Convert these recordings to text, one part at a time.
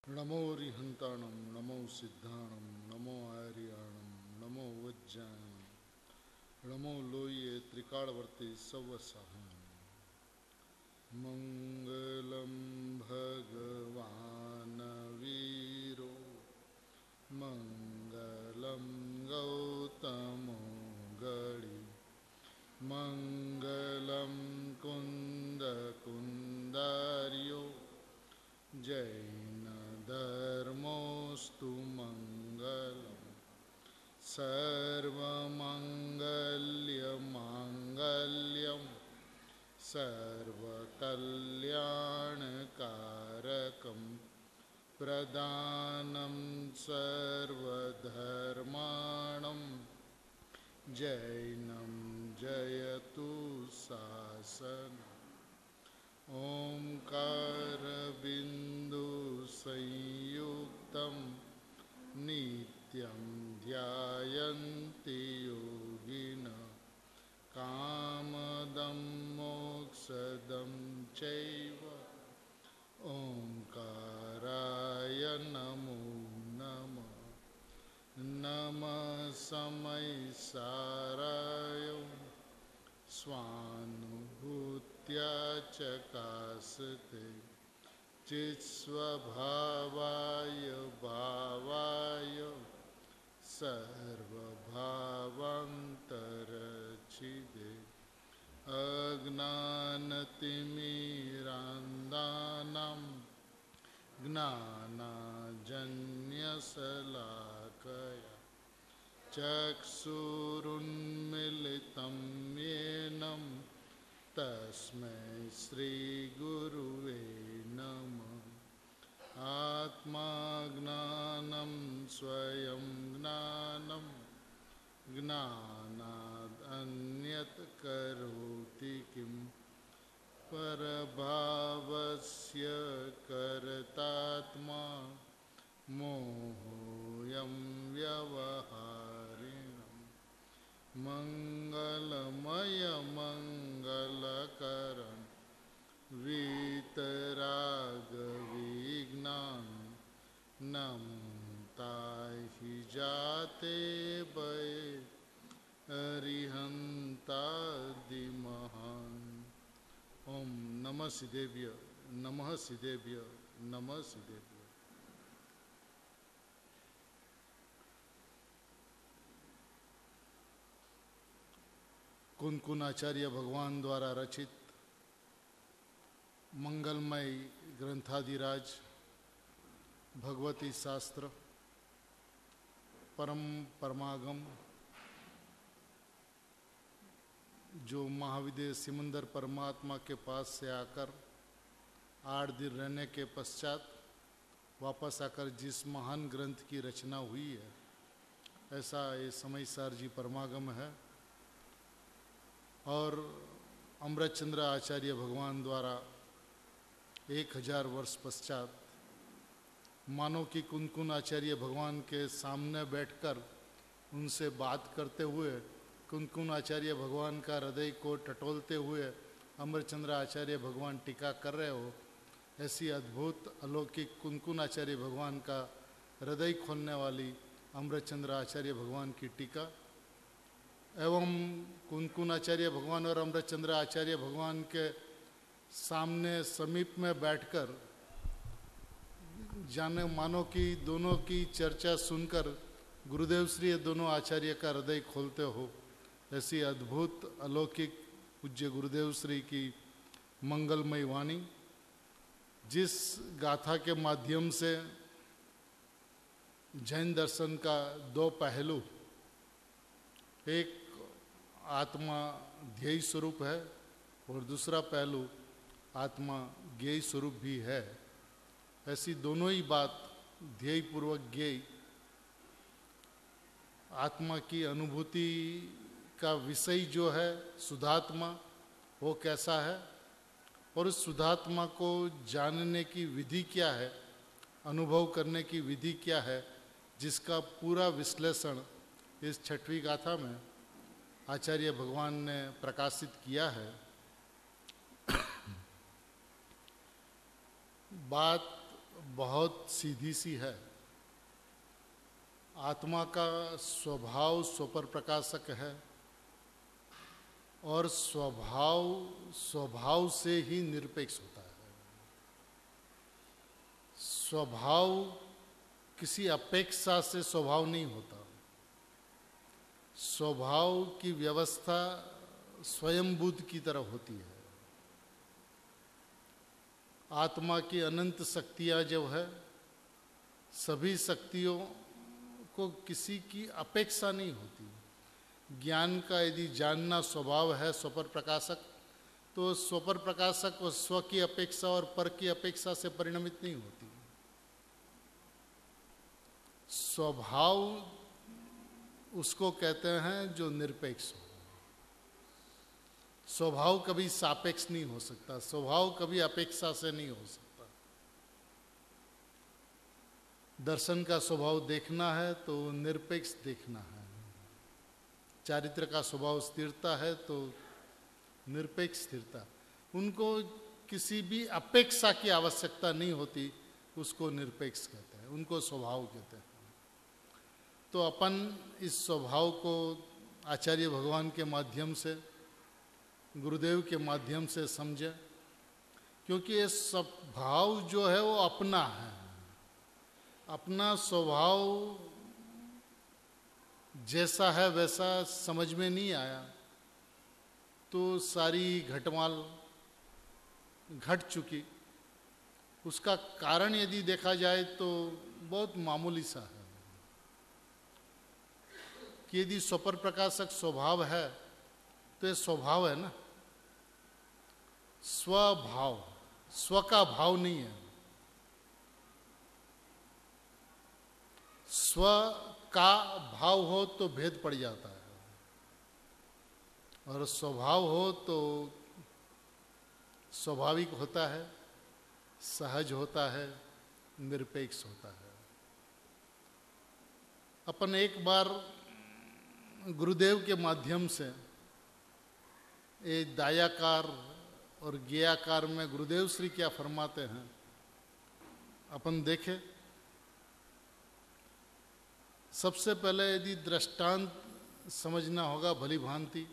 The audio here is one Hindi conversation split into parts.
नमो रिहंताणं नमो सिद्धाणं नमो आर्याणं नमो वज्जायणं नमो लोये त्रिकालवर्ती सवसहायं मंगलं भगवान् वीरो मंगलं गौतमो गणि मंगलं कुन्दकुन्दार्यो जैन धर्मोस्तु मंगलम् सर्वमंगल्यमांगल्यं सर्वकल्याणकारकं प्रदानं सर्वधर्माणां जैनं जयतु शासनम् ओंकारबिन्दुसंयुक्तं नित्यं ध्यायन्ति योगिनः कामदं मोक्षदं चैव ओंकाराय नमो नमः नमः समयसाराय स्वानुभूत्या चकासते चित्स्वभावाय भावाय सर्वभावान्तरच्छिदे अज्ञानतिमिरान्धानां ज्ञानाञ्जनशलाकया चक्षुरुन्मीलितं येन तस्मै श्रीगुरुवे नमः आत्मा ज्ञानं स्वयं ज्ञानं ज्ञानादन्यत् करोति किं परभावस्य कर्तात्मा मोहोऽयं व्यवहारिणम् मंगलमय मंगलकरण वीतरागविज्ञान नमताहि जाते भये अरिहंतादिमहान् ओम नमः सिद्धेभ्य नमः सिद्धेभ्य नमः सिद्धेभ्य। कुनकुन आचार्य भगवान द्वारा रचित मंगलमय ग्रंथादिराज भगवती शास्त्र परम परमागम जो महाविदेह सिमंदर परमात्मा के पास से आकर 8 दिन रहने के पश्चात वापस आकर जिस महान ग्रंथ की रचना हुई है, ऐसा ये समयसार जी परमागम है। और अमृतचंद्र आचार्य भगवान द्वारा 1000 वर्ष पश्चात मानो कि कुनकुन आचार्य भगवान के सामने बैठकर उनसे बात करते हुए कुनकुन आचार्य भगवान का हृदय को टटोलते हुए अमृतचंद्र आचार्य भगवान टीका कर रहे हो, ऐसी अद्भुत अलौकिक कुनकुन आचार्य भगवान का हृदय खोलने वाली अमृतचंद्र आचार्य भगवान की टीका एवं कुनकुन आचार्य भगवान और अमृतचंद्र आचार्य भगवान के सामने समीप में बैठकर जाने मानो कि दोनों की चर्चा सुनकर गुरुदेव श्री दोनों आचार्य का हृदय खोलते हो, ऐसी अद्भुत अलौकिक पूज्य गुरुदेव श्री की मंगलमय वाणी, जिस गाथा के माध्यम से जैन दर्शन का 2 पहलू, एक आत्मा ध्येय स्वरूप है और दूसरा पहलू आत्मा ज्ञेय स्वरूप भी है, ऐसी दोनों ही बात ध्येय पूर्वक ज्ञेय आत्मा की अनुभूति का विषय जो है शुद्धात्मा, वो कैसा है और उस शुद्धात्मा को जानने की विधि क्या है, अनुभव करने की विधि क्या है, जिसका पूरा विश्लेषण इस 6वीं गाथा में आचार्य भगवान ने प्रकाशित किया है। बात बहुत सीधी सी है। आत्मा का स्वभाव स्वपर प्रकाशक है और स्वभाव से ही निरपेक्ष होता है। स्वभाव किसी अपेक्षा से स्वभाव नहीं होता। स्वभाव की व्यवस्था स्वयंभूत की तरह होती है। आत्मा की अनंत शक्तियाँ जो है, सभी शक्तियों को किसी की अपेक्षा नहीं होती। ज्ञान का यदि जानना स्वभाव है स्वपर प्रकाशक, तो स्वपर प्रकाशक और स्व की अपेक्षा और पर की अपेक्षा से परिणमित नहीं होती। स्वभाव उसको कहते हैं जो निरपेक्ष हो। स्वभाव कभी सापेक्ष नहीं हो सकता, स्वभाव कभी अपेक्षा से नहीं हो सकता। दर्शन का स्वभाव देखना है तो निरपेक्ष देखना है। चारित्र का स्वभाव स्थिरता है तो निरपेक्ष स्थिरता। उनको किसी भी अपेक्षा की आवश्यकता नहीं होती, उसको निरपेक्ष कहते हैं, उनको स्वभाव कहते हैं। तो अपन इस स्वभाव को आचार्य भगवान के माध्यम से, गुरुदेव के माध्यम से समझे, क्योंकि ये स्वभाव जो है वो अपना है। अपना स्वभाव जैसा है वैसा समझ में नहीं आया तो सारी घटमाल घट चुकी। उसका कारण यदि देखा जाए तो बहुत मामूली सा है कि यदि स्वपर प्रकाशक स्वभाव है तो ये स्वभाव है ना, स्वभाव, स्व का भाव नहीं है। स्व का भाव हो तो भेद पड़ जाता है, और स्वभाव हो तो स्वाभाविक होता है, सहज होता है, निरपेक्ष होता है। अपन एक बार गुरुदेव के माध्यम से ये दायाकार और ज्ञेयाकार में गुरुदेव श्री क्या फरमाते हैं अपन देखें। सबसे पहले यदि दृष्टांत समझना होगा भली भांति,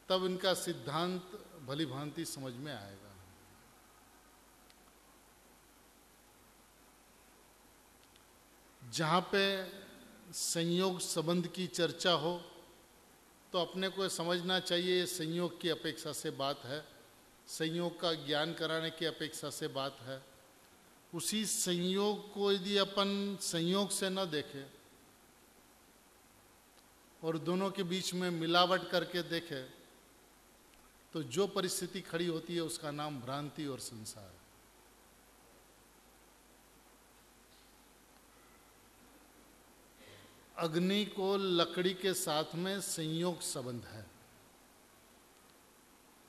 तब इनका सिद्धांत भली भांति समझ में आएगा। जहाँ पे संयोग संबंध की चर्चा हो तो अपने को समझना चाहिए ये संयोग की अपेक्षा से बात है, संयोग का ज्ञान कराने की अपेक्षा से बात है। उसी संयोग को यदि अपन संयोग से न देखें और दोनों के बीच में मिलावट करके देखें तो जो परिस्थिति खड़ी होती है उसका नाम भ्रांति और संसार है। अग्नि को लकड़ी के साथ में संयोग संबंध है।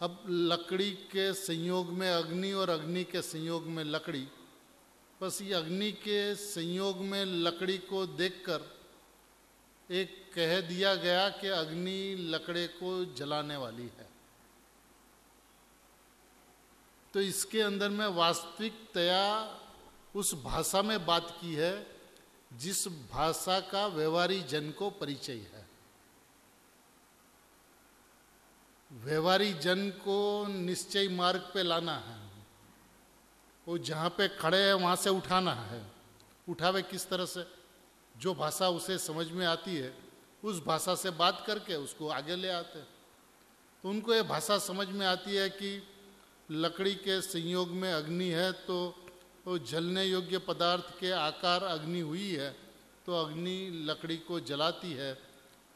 अब लकड़ी के संयोग में अग्नि और अग्नि के संयोग में लकड़ी, बस ये अग्नि के संयोग में लकड़ी को देखकर एक कह दिया गया कि अग्नि लकड़े को जलाने वाली है। तो इसके अंदर में वास्तविकतया उस भाषा में बात की है जिस भाषा का व्यवहारी जन को परिचय है। व्यवहारी जन को निश्चय मार्ग पे लाना है, वो जहाँ पे खड़े हैं वहाँ से उठाना है। उठावे किस तरह से? जो भाषा उसे समझ में आती है उस भाषा से बात करके उसको आगे ले आते हैं। तो उनको ये भाषा समझ में आती है कि लकड़ी के संयोग में अग्नि है तो वो जलने योग्य पदार्थ के आकार अग्नि हुई है, तो अग्नि लकड़ी को जलाती है,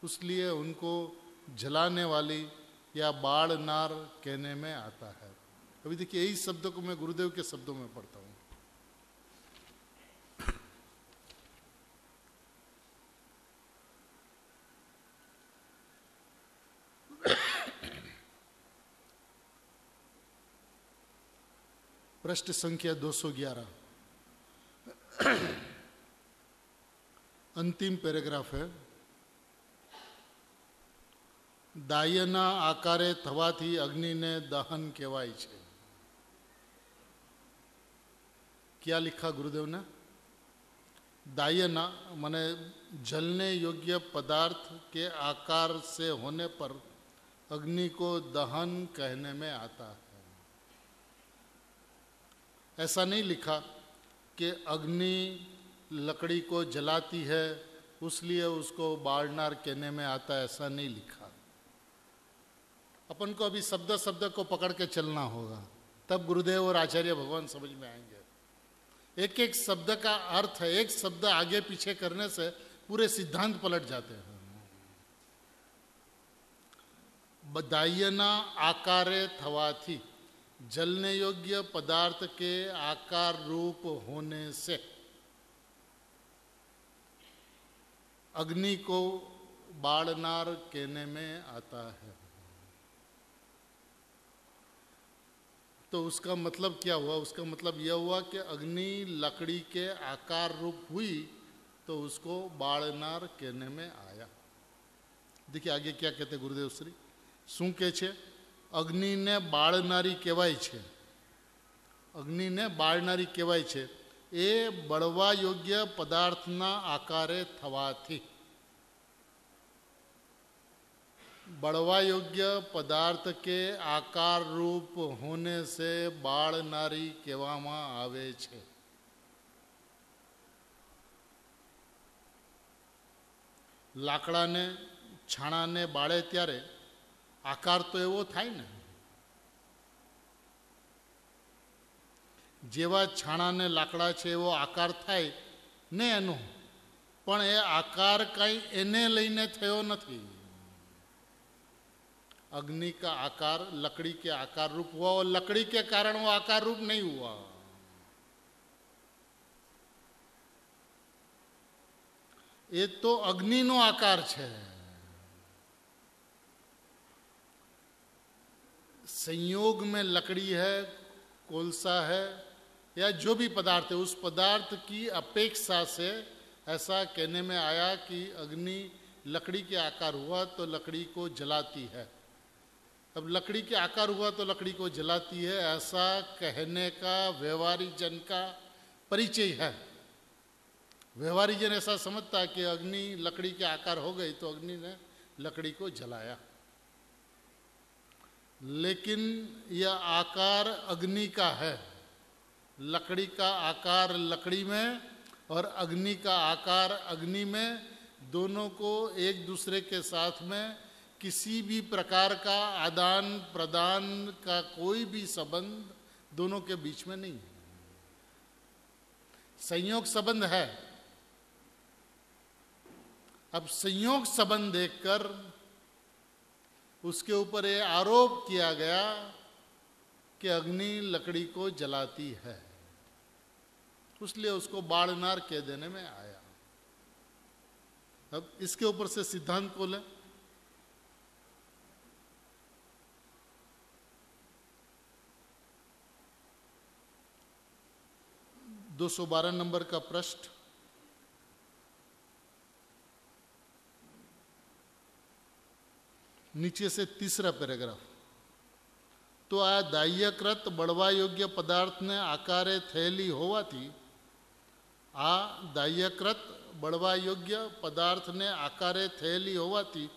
इसलिए उनको जलाने वाली या बाड़ नार कहने में आता है। अभी देखिए यही शब्दों को मैं गुरुदेव के शब्दों में पढ़ता हूँ। पृष्ठ संख्या 211, अंतिम पैराग्राफ है। दायना आकारे थवाथी अग्निने दहन कहेवाय छे। क्या लिखा गुरुदेव ने? दायना माने जलने योग्य पदार्थ के आकार से होने पर अग्नि को दहन कहने में आता है। ऐसा नहीं लिखा कि अग्नि लकड़ी को जलाती है उसलिए उसको बाड़नार कहने में आता है, ऐसा नहीं लिखा। अपन को अभी शब्द शब्द को पकड़ के चलना होगा, तब गुरुदेव और आचार्य भगवान समझ में आएंगे। एक एक शब्द का अर्थ है, एक शब्द आगे पीछे करने से पूरे सिद्धांत पलट जाते हैं। दायना आकारे थवाथी, जलने योग्य पदार्थ के आकार रूप होने से अग्नि को बाड़नार कहने में आता है। तो उसका मतलब क्या हुआ? उसका मतलब यह हुआ कि अग्नि लकड़ी के आकार रूप हुई तो उसको बाड़नार कहने में आया। देखिए आगे क्या कहते गुरुदेव श्री, શું કહે છે? અગ્નિને બાળનારી કહેવાય છે, અગ્નિને બાળનારી કહેવાય છે એ બળવા યોગ્ય પદાર્થના આકારે થવાથી। बड़वा योग्य पदार्थ के आकार रूप होने से बाळनारी कहेवामां आवे छे। लाकड़ाने छाणाने बाळे त्यारे आकार तो एवो थाय ने, जेवा छाणाने लाकड़ा छे एवो आकार थाय ने एनो, पण ए आकार कई एने लईने थयो नथी। अग्नि का आकार लकड़ी के आकार रूप हुआ और लकड़ी के कारण वो आकार रूप नहीं हुआ। ये तो अग्नि नो आकार छे। संयोग में लकड़ी है, कोलसा है या जो भी पदार्थ है, उस पदार्थ की अपेक्षा से ऐसा कहने में आया कि अग्नि लकड़ी के आकार हुआ तो लकड़ी को जलाती है। अब लकड़ी के आकार हुआ तो लकड़ी को जलाती है, ऐसा कहने का व्यवहारिक जन का परिचय है। व्यवहारिक जन ऐसा समझता है कि अग्नि लकड़ी के आकार हो गई तो अग्नि ने लकड़ी को जलाया, लेकिन यह आकार अग्नि का है। लकड़ी का आकार लकड़ी में और अग्नि का आकार अग्नि में, दोनों को एक दूसरे के साथ में किसी भी प्रकार का आदान प्रदान का कोई भी संबंध दोनों के बीच में नहीं है। संयोग संबंध है। अब संयोग संबंध देखकर उसके ऊपर ये आरोप किया गया कि अग्नि लकड़ी को जलाती है, इसलिए उसको बाड़नार कह देने में आया। अब इसके ऊपर से सिद्धांत को लें। 212 नंबर का पृष्ठ, नीचे से तीसरा पैराग्राफ। तो आ दाह्यकृत बळवा योग्य पदार्थ ने आकारे थयेली होवाथी, आ दाह्यकृत बळवा योग्य पदार्थ ने आकारे थयेली होवाथी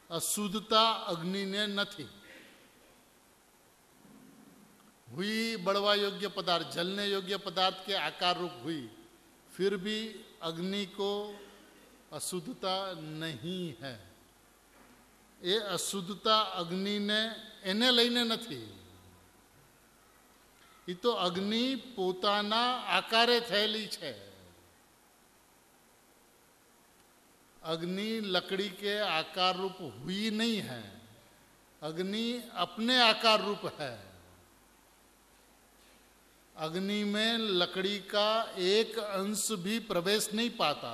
अशुद्धता अग्नि ने नथी। हुई बड़वा योग्य पदार्थ, जलने योग्य पदार्थ के आकार रूप हुई, फिर भी अग्नि को अशुद्धता नहीं है। ये अशुद्धता अग्नि ने एने लईने नथी, ये तो अग्नि पोताना आकारे थयेली छे। अग्नि लकड़ी के आकार रूप हुई नहीं है, अग्नि अपने आकार रूप है। अग्नि में लकड़ी का एक अंश भी प्रवेश नहीं पाता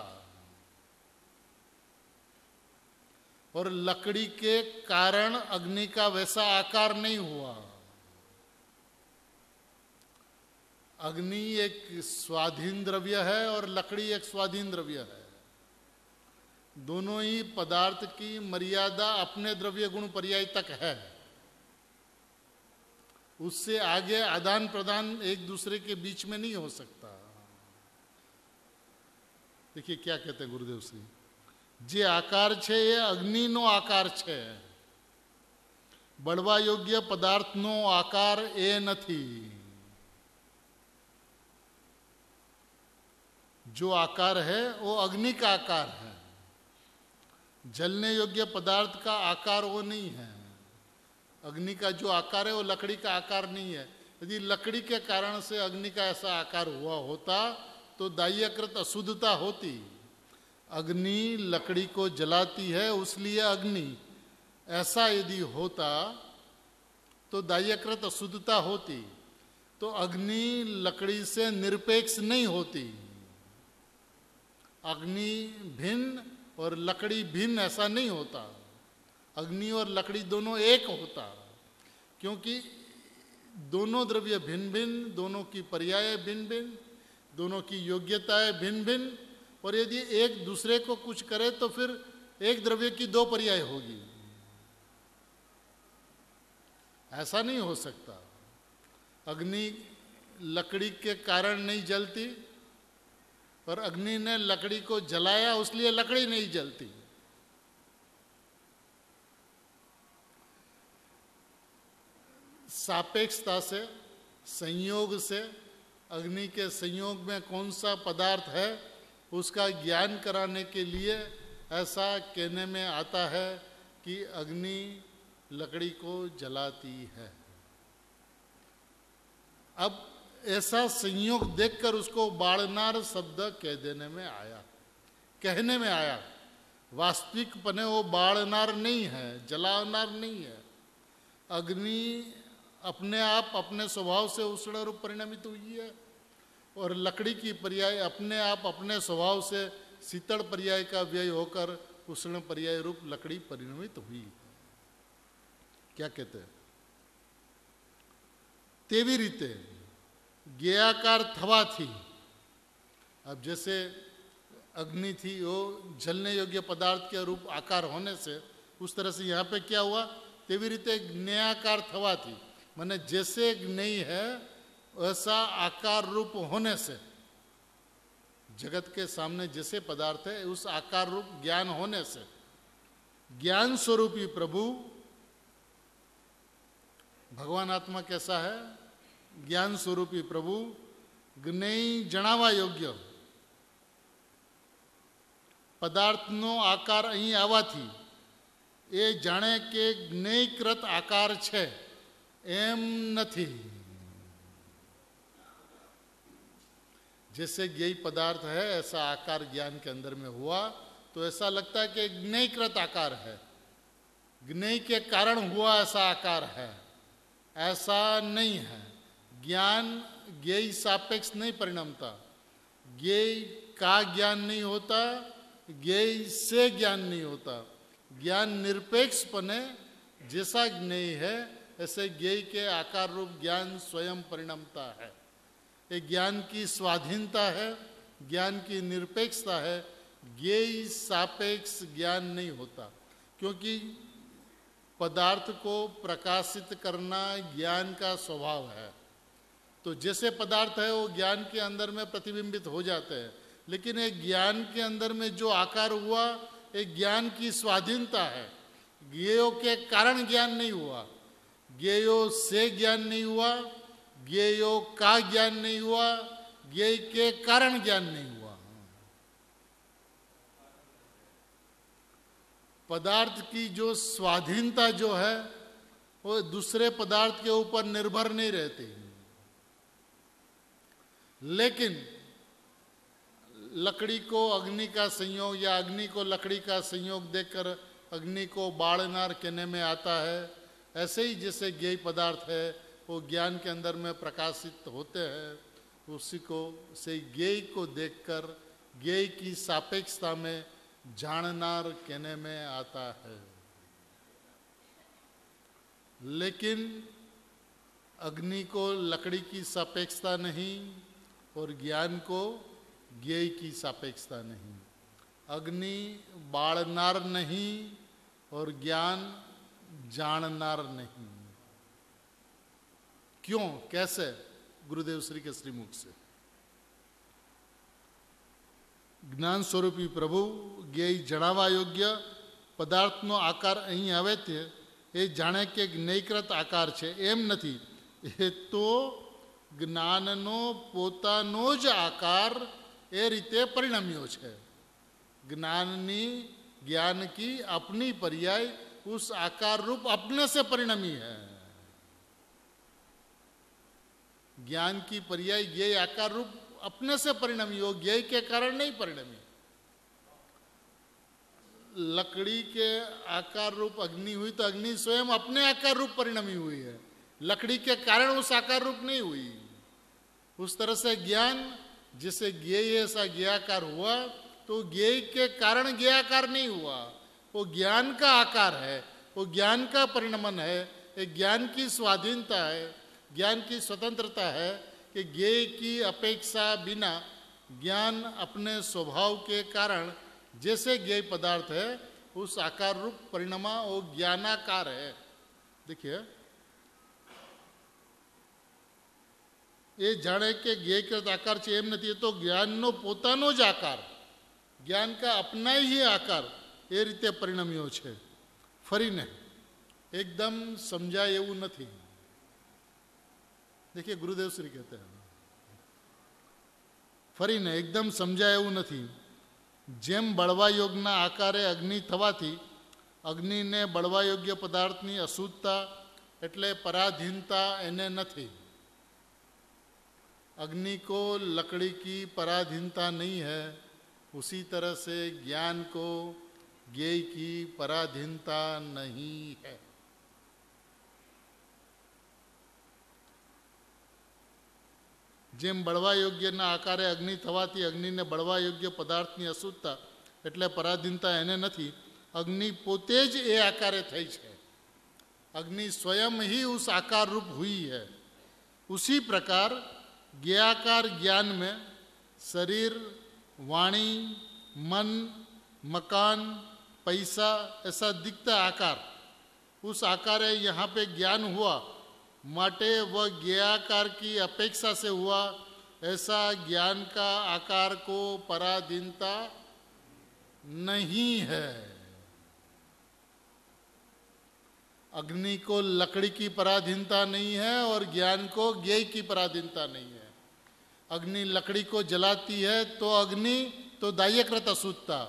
और लकड़ी के कारण अग्नि का वैसा आकार नहीं हुआ। अग्नि एक स्वाधीन द्रव्य है और लकड़ी एक स्वाधीन द्रव्य है। दोनों ही पदार्थ की मर्यादा अपने द्रव्य गुण पर्याय तक है, उससे आगे आदान प्रदान एक दूसरे के बीच में नहीं हो सकता। देखिए क्या कहते हैं गुरुदेव श्री, जे आकार छे ये अग्निनो आकार छे, बळवा योग्य पदार्थनो आकार ए नथी। जो आकार है वो अग्नि का आकार है, जलने योग्य पदार्थ का आकार वो नहीं है। अग्नि का जो आकार है वो लकड़ी का आकार नहीं है। यदि लकड़ी के कारण से अग्नि का ऐसा आकार हुआ होता तो दाह्यकृत अशुद्धता होती। अग्नि लकड़ी को जलाती है उसलिए अग्नि, ऐसा यदि होता तो दाह्यकृत अशुद्धता होती। तो अग्नि लकड़ी से निरपेक्ष नहीं होती। अग्नि भिन्न और लकड़ी भिन्न ऐसा नहीं होता। अग्नि और लकड़ी दोनों एक होता, क्योंकि दोनों द्रव्य भिन्न भिन्न, दोनों की पर्याय भिन्न भिन्न, दोनों की योग्यताएं भिन्न भिन्न। और यदि एक दूसरे को कुछ करे तो फिर एक द्रव्य की दो पर्याय होगी, ऐसा नहीं हो सकता। अग्नि लकड़ी के कारण नहीं जलती और अग्नि ने लकड़ी को जलाया उसलिए लकड़ी नहीं जलती। सापेक्षता से, संयोग से, अग्नि के संयोग में कौन सा पदार्थ है उसका ज्ञान कराने के लिए ऐसा कहने में आता है कि अग्नि लकड़ी को जलाती है। अब ऐसा संयोग देखकर उसको बाड़नार शब्द कह देने में आया, कहने में आया। वास्तविक पने वो बाड़नार नहीं है, जलावनार नहीं है। अग्नि अपने आप अपने स्वभाव से उष्ण रूप परिणमित हुई है और लकड़ी की पर्याय अपने आप अपने स्वभाव से शीतल पर्याय का व्यय होकर उष्ण पर्याय रूप लकड़ी परिणमित हुई। क्या कहते हैं? तेवी रीते ज्ञेयाकार थवाथी, अब जैसे अग्नि थी वो जलने योग्य पदार्थ के रूप आकार होने से, उस तरह से यहाँ पे क्या हुआ, तेवी रीते ज्ञेयाकार थवाथी, माने जैसे ज्ञेय है वैसा आकार रूप होने से, जगत के सामने जैसे पदार्थ है उस आकार रूप ज्ञान होने से, ज्ञान स्वरूपी प्रभु भगवान आत्मा कैसा है? ज्ञान स्वरूपी प्रभु ज्ञेय जणावा योग्य पदार्थનો આકાર અહીં આવવાથી એ જાણે કે જ્ઞેયકૃત આકાર છે એમ નથી। जैसे ज्ञेय पदार्थ है ऐसा आकार ज्ञान के अंदर में हुआ तो ऐसा लगता है कि ज्ञेयकृत आकार है, ज्ञेय के कारण हुआ ऐसा आकार है, ऐसा नहीं है। ज्ञान ज्ञेय सापेक्ष नहीं परिणमता, ज्ञेय का ज्ञान नहीं होता, ज्ञेय से ज्ञान नहीं होता। ज्ञान निरपेक्ष पने जैसा ज्ञेय है ऐसे ज्ञेय के आकार रूप ज्ञान स्वयं परिणमता है। ये ज्ञान की स्वाधीनता है, ज्ञान की निरपेक्षता है। ज्ञेय सापेक्ष ज्ञान नहीं होता, क्योंकि पदार्थ को प्रकाशित करना ज्ञान का स्वभाव है। तो जैसे पदार्थ है वो ज्ञान के अंदर में प्रतिबिंबित हो जाते हैं, लेकिन एक ज्ञान के अंदर में जो आकार हुआ एक ज्ञान की स्वाधीनता है। ज्ञेयों के कारण ज्ञान नहीं हुआ, ज्ञेयों से ज्ञान नहीं हुआ, ज्ञेयों का ज्ञान नहीं हुआ, ज्ञेय के कारण ज्ञान नहीं हुआ। पदार्थ की जो स्वाधीनता जो है वो दूसरे पदार्थ के ऊपर निर्भर नहीं रहती। लेकिन लकड़ी को अग्नि का संयोग या अग्नि को लकड़ी का संयोग देखकर अग्नि को बाड़नार कहने में आता है। ऐसे ही जैसे ज्ञेय पदार्थ है वो ज्ञान के अंदर में प्रकाशित होते हैं, उसी को से ज्ञेय को देखकर ज्ञेय की सापेक्षता में जाननार कहने में आता है। लेकिन अग्नि को लकड़ी की सापेक्षता नहीं और ज्ञान को ज्ञेय की सापेक्षता नहीं। अग्नि बाड़नार नहीं और ज्ञान जाननार नहीं। क्यों, कैसे? गुरुदेव श्री के श्रीमुख से જ્ઞાન સ્વરૂપી પ્રભુ જ્ઞેય જણાવવા યોગ્ય પદાર્થનો આકાર અહીં આવે છે એ જાણે કે જ્ઞેયકૃત આકાર છે એમ નથી. એ તો જ્ઞાનનો પોતાનો જ આકાર એ રીતે પરિણમ્યો છે. ज्ञान की अपनी पर्याय उस आकार रूप अपने से परिणमी है. ज्ञान की पर्याय ये आकार रूप अपने से परिणमी हो, ज्ञेय के कारण नहीं परिणमी. लकड़ी के आकार रूप अग्नि हुई तो अग्नि स्वयं अपने आकार रूप परिणमी हुई है, लकड़ी के कारण उस आकार रूप नहीं हुई. उस तरह से ज्ञान जिसे ज्ञेय ऐसा ज्ञेयाकार हुआ तो ज्ञेय के कारण ज्ञेयाकार नहीं हुआ, वो ज्ञान का आकार है, वो ज्ञान का परिणमन है, एक ज्ञान की स्वाधीनता है, ज्ञान की स्वतंत्रता है कि ज्ञेय की अपेक्षा बिना ज्ञान अपने स्वभाव के कारण जैसे ज्ञेय पदार्थ है उस आकार रूप परिणमा वो ज्ञानाकार है. देखिए ये जाने के ज्ञेयकृत आकार છે એમ નથી, તો જ્ઞાનનો પોતાનો જ આકાર, જ્ઞાન का अपना ही आकार એ રીતે પરિણમ્યો છે. ફરીને एकदम समझाय એવું નથી. देखिए गुरुदेव श्री कहते हैं ફરીને एकदम સમજાય એવું નથી. જેમ બળવા યોગના આકારે અગ્નિ થવાથી અગ્નિને બળવા યોગ્ય પદાર્થની અશુદ્ધતા એટલે પરાધીનતા એને નથી. अग्नि को लकड़ी की पराधीनता नहीं है, उसी तरह से ज्ञान को ज्ञेय की पराधीनता नहीं है. જેમ બળવા યોગ્યના આકારે અગ્નિ થવાથી અગ્નિને બળવા યોગ્ય પદાર્થની અશુદ્ધતા એટલે પરાધીનતા એને નથી, અગ્નિ પોતે જ એ આકારે થઈ છે. अग्नि स्वयं ही उस आकार रूप हुई है. उसी प्रकार ज्ञेयाकार ज्ञान में शरीर, वाणी, मन, मकान, पैसा ऐसा दिखता आकार, उस आकार है यहाँ पे ज्ञान हुआ माटे वह ज्ञेयाकार की अपेक्षा से हुआ, ऐसा ज्ञान का आकार को पराधीनता नहीं है. अग्नि को लकड़ी की पराधीनता नहीं है और ज्ञान को ज्ञेय की पराधीनता नहीं है. अग्नि लकड़ी को जलाती है तो अग्नि तो दाह्यकृत अशुद्धता,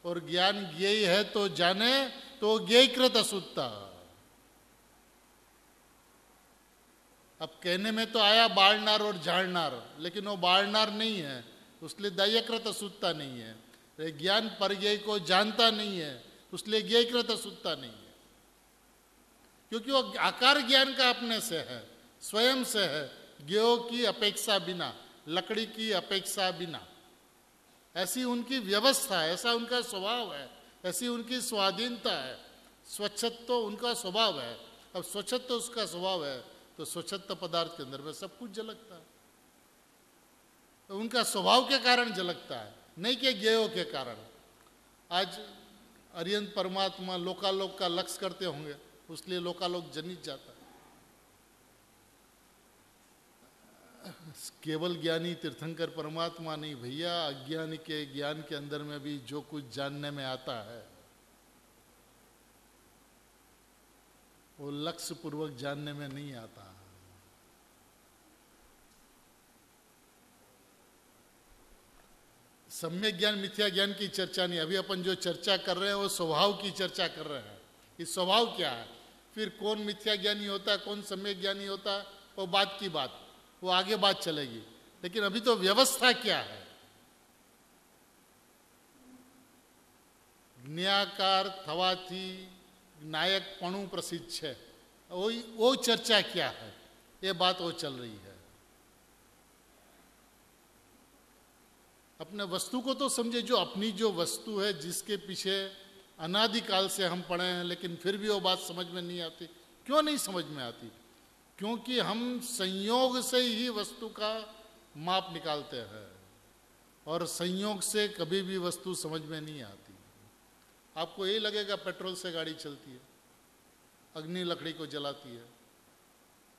और ज्ञान ज्ञेय है तो जाने तो ज्ञेयकृत अशुद्धता. अब कहने में तो आया बाढ़नार और झाड़नार, लेकिन वो बाढ़नार नहीं है, उसलिए दाह्यकृत अशुद्धता नहीं है. ज्ञान परज्ञेय को जानता नहीं है, उसलिए ज्ञेयकृत अशुद्धता नहीं है, क्योंकि वो आकार ज्ञान का अपने से है, स्वयं से है, ज्ञेयों की अपेक्षा बिना, लकड़ी की अपेक्षा बिना. ऐसी उनकी व्यवस्था है, ऐसा उनका स्वभाव है, ऐसी उनकी स्वाधीनता है. स्वच्छत्व तो उनका स्वभाव है. अब स्वच्छत्व तो उसका स्वभाव है तो स्वच्छत्व पदार्थ के अंदर में सब कुछ झलकता है. तो उनका स्वभाव के कारण झलकता है, नहीं कि ज्ञेयों के कारण. आज अरिहंत परमात्मा लोकालोक का लक्ष्य करते होंगे, उसलिए लोकालोक जनित जाता है. केवल ज्ञानी तीर्थंकर परमात्मा नहीं भैया, अज्ञानी के ज्ञान के अंदर में भी जो कुछ जानने में आता है वो लक्ष्य पूर्वक जानने में नहीं आता. सम्यक ज्ञान मिथ्या ज्ञान की चर्चा नहीं, अभी अपन जो चर्चा कर रहे हैं वो स्वभाव की चर्चा कर रहे हैं. ये स्वभाव क्या है, फिर कौन मिथ्या ज्ञानी होता है, कौन सम्यक ज्ञानी होता है, वो बात की बात, वो आगे बात चलेगी. लेकिन अभी तो व्यवस्था क्या है. ज्ञेयाकार थवाथी नायकपणु प्रसिद्ध है, वो चर्चा क्या है, ये बात वो चल रही है. अपने वस्तु को तो समझे, जो अपनी जो वस्तु है जिसके पीछे अनादिकाल से हम पढ़े हैं, लेकिन फिर भी वो बात समझ में नहीं आती. क्यों नहीं समझ में आती? क्योंकि हम संयोग से ही वस्तु का माप निकालते हैं और संयोग से कभी भी वस्तु समझ में नहीं आती. आपको यही लगेगा पेट्रोल से गाड़ी चलती है, अग्नि लकड़ी को जलाती है.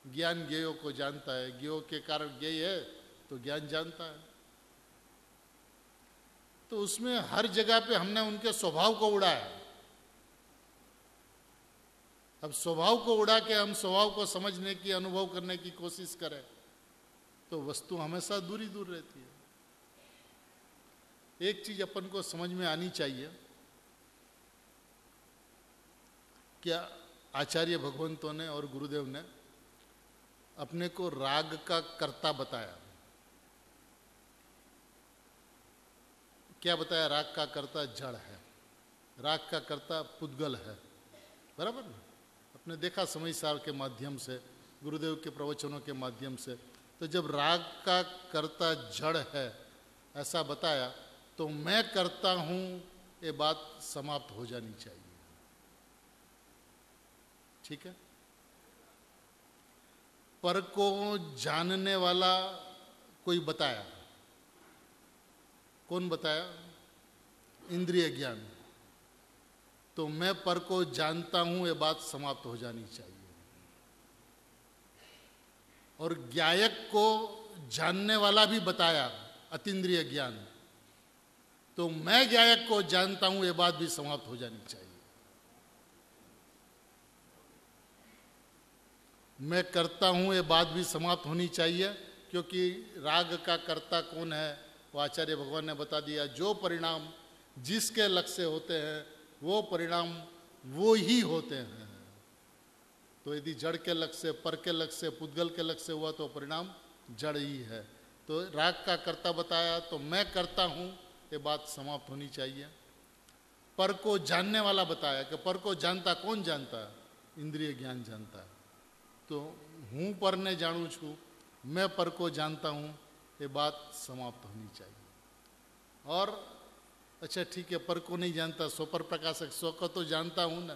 ज्ञान ज्ञेयों को जानता है, ज्ञेयों के कारण ज्ञेय है तो ज्ञान जानता है. तो उसमें हर जगह पे हमने उनके स्वभाव को उड़ाया। अब स्वभाव को उड़ा के हम स्वभाव को समझने की, अनुभव करने की कोशिश करें तो वस्तु हमेशा दूर ही दूर रहती है। एक चीज अपन को समझ में आनी चाहिए, क्या आचार्य भगवंतों ने और गुरुदेव ने अपने को राग का कर्ता बताया। क्या बताया? राग का कर्ता जड़ है, राग का कर्ता पुद्गल है, बराबर ना? अपने देखा समय सार के माध्यम से, गुरुदेव के प्रवचनों के माध्यम से, तो जब राग का कर्ता जड़ है ऐसा बताया तो मैं करता हूं ये बात समाप्त हो जानी चाहिए। ठीक है? पर को जानने वाला कोई बताया, कौन बताया? इंद्रिय ज्ञान। तो मैं पर को जानता हूं ये बात समाप्त हो जानी चाहिए। और ज्ञायक को जानने वाला भी बताया, अतीन्द्रिय ज्ञान। तो मैं ज्ञायक को जानता हूं ये बात भी समाप्त हो जानी चाहिए। मैं करता हूं ये बात भी समाप्त होनी चाहिए, क्योंकि राग का कर्ता कौन है वो आचार्य भगवान ने बता दिया। जो परिणाम जिसके लक्ष्य से होते हैं वो परिणाम वो ही होते हैं। तो यदि जड़ के लक्ष्य से, पर के लक्ष्य से, पुद्गल के लक्ष्य से हुआ तो परिणाम जड़ ही है। तो राग का कर्ता बताया तो मैं करता हूं ये बात समाप्त होनी चाहिए। पर को जानने वाला बताया कि पर को जानता कौन जानता है? इंद्रिय ज्ञान जानता है। तो हूं पर ने जाणू छू, मैं पर को जानता हूं ये बात समाप्त होनी चाहिए। और अच्छा ठीक है, पर को नहीं जानता, स्वपर प्रकाशक स्व को तो जानता हूं ना।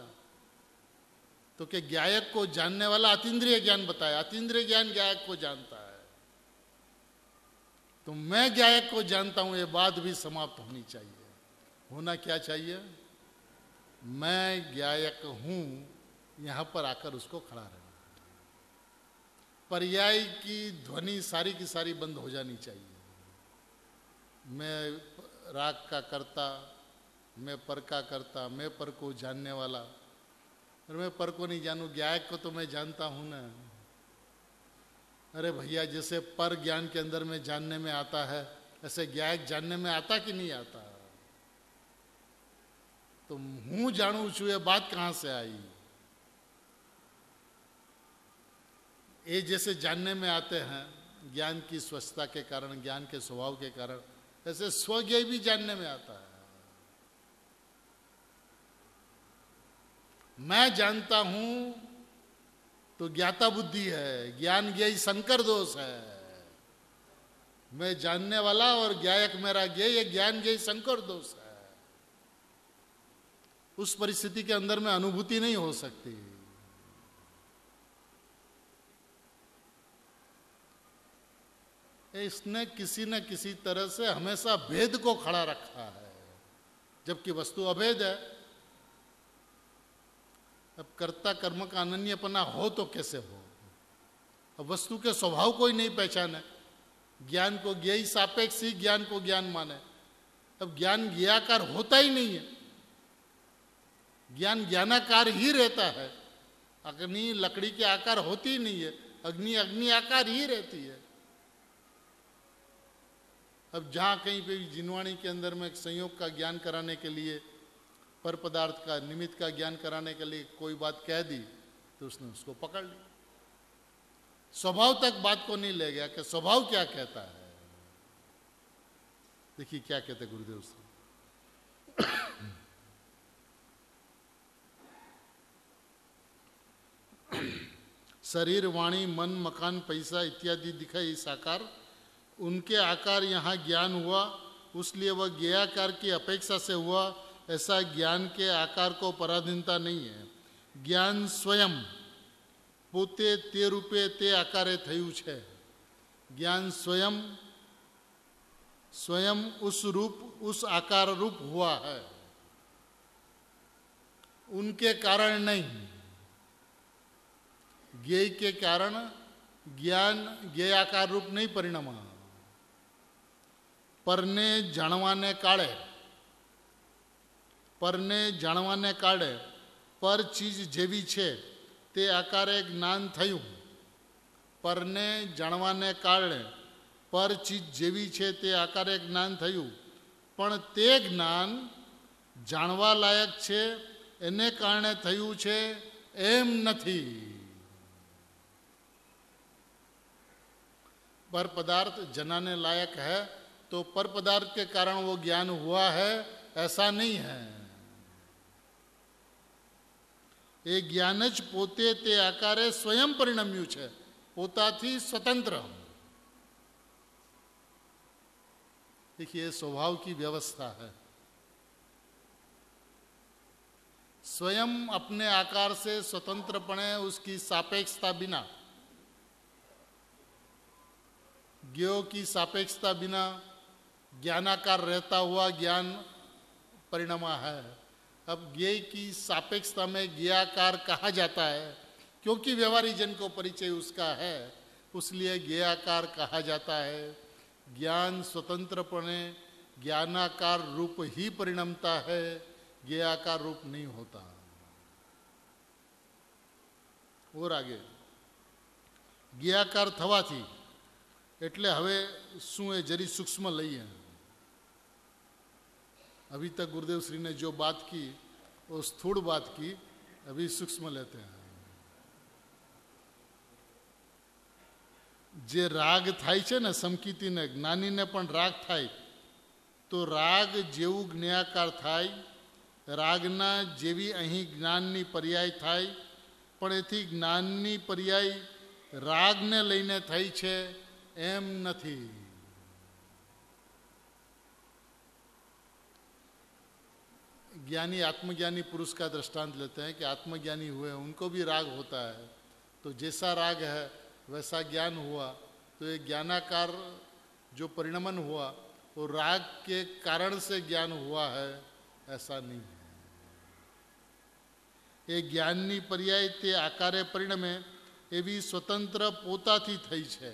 तो क्या ज्ञायक को जानने वाला अतीन्द्रिय ज्ञान बताया, अतीन्द्रिय ज्ञान ज्ञायक को जानता है। तो मैं ज्ञायक को जानता हूं ये बात भी समाप्त होनी चाहिए। होना क्या चाहिए? मैं ज्ञायक हूं, यहां पर आकर उसको खड़ा रहना। पर्याय की ध्वनि सारी की सारी बंद हो जानी चाहिए। मैं राग का कर्ता, मैं पर का कर्ता, मैं पर को जानने वाला। और मैं पर को नहीं जानू, ज्ञायक को तो मैं जानता हूं ना। अरे भैया, जैसे पर ज्ञान के अंदर में जानने में आता है, ऐसे ज्ञायक जानने में आता कि नहीं आता? तो हूं जानू छू ये बात कहां से आई? ये जैसे जानने में आते हैं ज्ञान की स्वच्छता के कारण, ज्ञान के स्वभाव के कारण, ऐसे स्वज्ञ भी जानने में आता है। मैं जानता हूं तो ज्ञाता बुद्धि है, ज्ञान ज्ञेय संकर दोष है। मैं जानने वाला और ज्ञायक मेरा ज्ञेय, ये ज्ञान ज्ञेय संकर दोष है। उस परिस्थिति के अंदर में अनुभूति नहीं हो सकती। इसने किसी न किसी तरह से हमेशा भेद को खड़ा रखा है, जबकि वस्तु अभेद है। अब कर्ता कर्म का अनन्यपना हो तो कैसे हो? अब वस्तु के स्वभाव को ही नहीं पहचाने, ज्ञान को ज्ञेय सापेक्ष ही ज्ञान को ज्ञान माने। अब ज्ञान ज्ञाकार होता ही नहीं है, ज्ञान ज्ञानाकार ही रहता है। अग्नि लकड़ी के आकार होती ही नहीं है, अग्नि अग्नि आकार ही रहती है। अब जहाँ कहीं पे जिनवाणी के अंदर में संयोग का ज्ञान कराने के लिए, पर पदार्थ का निमित्त का ज्ञान कराने के लिए कोई बात कह दी तो उसने उसको पकड़ ली, स्वभाव तक बात को नहीं ले गया कि स्वभाव क्या कहता है। देखिए क्या कहते गुरुदेव से, शरीर, वाणी, मन, मकान, पैसा इत्यादि दिखाई साकार, उनके आकार यहाँ ज्ञान हुआ, उसलिए वह ज्ञेयाकार की अपेक्षा से हुआ। ऐसा ज्ञान के आकार को पराधीनता नहीं है। ज्ञान स्वयं पोते ते रूपे ते आकारे थयु छे। ज्ञान स्वयं स्वयं उस रूप, उस आकार रूप हुआ है, उनके कारण नहीं। ज्ञेय के कारण ज्ञान ज्ञेय आकार रूप नहीं परिणमा, પરને જાણવાને કાળે પર ચીજ જેવી છે તે આકારે જ્ઞાન થયું. પરને જાણવાને કારણે પર ચીજ જેવી છે તે આકારે જ્ઞાન થયું, પણ તે જ્ઞાન જાણવા લાયક છે એને કારણે થયું છે એમ નથી. पर पदार्थ जनाने लायक है तो पर पदार्थ के कारण वो ज्ञान हुआ है, ऐसा नहीं है. એ જ્ઞાન જ પોતે તે આકારે સ્વયં પરિણમ્યું છે, પોતાથી स्वतंत्र. देखिए स्वभाव की व्यवस्था है. स्वयं अपने आकार से स्वतंत्रपणे उसकी सापेक्षता बिना, ज्ञेय की सापेक्षता बिना ज्ञानाकार रहता हुआ ज्ञान परिणमा है. अब ज्ञेय की सापेक्षता में ज्ञेयाकार कहा जाता है, क्योंकि व्यवहारी जन को परिचय उसका है, उसलिए ज्ञेयाकार कहा जाता है. ज्ञान स्वतंत्रपणे ज्ञानाकार रूप ही परिणमता है, ज्ञेयाकार रूप नहीं होता. और आगे ज्ञेयाकार थवाथी એટલે હવે શું એ जरी सूक्ष्म લઈએ. अभी तक गुरुदेव श्री ने जो बात की वो स्थूल बात की, अभी सूक्ष्म लेते हैं. जे राग थाय छे ने समकीती ने ज्ञानी ने पण राग थाय, तो राग जेवू ज्ञेयाकार थाय, रागना जेवी अहीं ज्ञाननी पर्याय थाय, पण एथी ज्ञाननी पर्याय रागने लईने थाय छे एम नहीं. ज्ञानी आत्मज्ञानी पुरुष का दृष्टांत लेते हैं कि आत्मज्ञानी हुए उनको भी राग होता है, तो जैसा राग है वैसा ज्ञान हुआ, तो ये ज्ञानाकार जो परिणमन हुआ वो राग के कारण से ज्ञान हुआ है, ऐसा नहीं है. ये ज्ञाननी पर्याय ते आकारे परिणमे एवी स्वतंत्र पोताथी थई छे.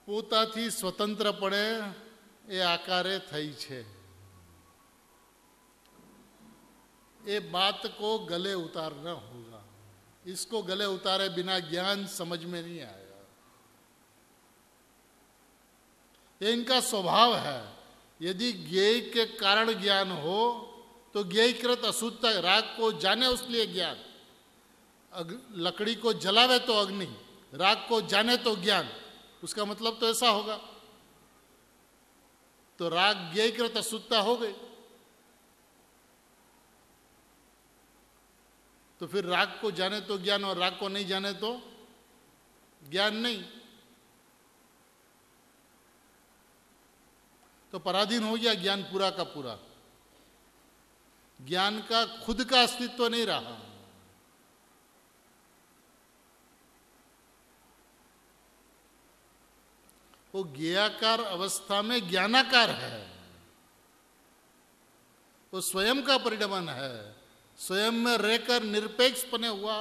પોતાથી સ્વતંત્રપણે એ આકારે થઈ છે. ये बात को गले उतारना होगा. इसको गले उतारे बिना ज्ञान समझ में नहीं आएगा. ये इनका स्वभाव है. यदि ज्ञेय के कारण ज्ञान हो तो ज्ञेयकृत अशुद्धता, राग को जाने उसलिए ज्ञान. लकड़ी को जलावे तो अग्नि, राग को जाने तो ज्ञान. उसका मतलब तो ऐसा होगा. तो राग ज्ञेयकृत अशुद्धता हो गई, तो फिर राग को जाने तो ज्ञान और राग को नहीं जाने तो ज्ञान नहीं. तो पराधीन हो गया ज्ञान पूरा का पूरा. ज्ञान का खुद का अस्तित्व नहीं रहा. वो ज्ञेयाकार अवस्था में ज्ञानाकार है, वो स्वयं का परिणमन है, स्वयं में रहकर निरपेक्ष बने हुआ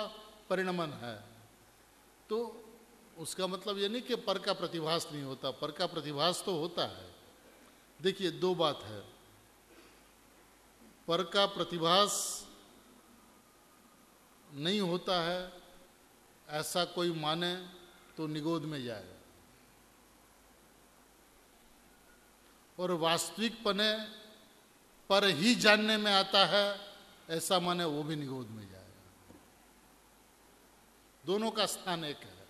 परिणमन है. तो उसका मतलब ये नहीं कि पर का प्रतिभास नहीं होता, पर का प्रतिभास तो होता है. देखिए दो बात है. पर का प्रतिभास नहीं होता है ऐसा कोई माने तो निगोद में जाएगा, और वास्तविकपने पर ही जानने में आता है ऐसा माने वो भी निगोद में जाएगा. दोनों का स्थान एक है.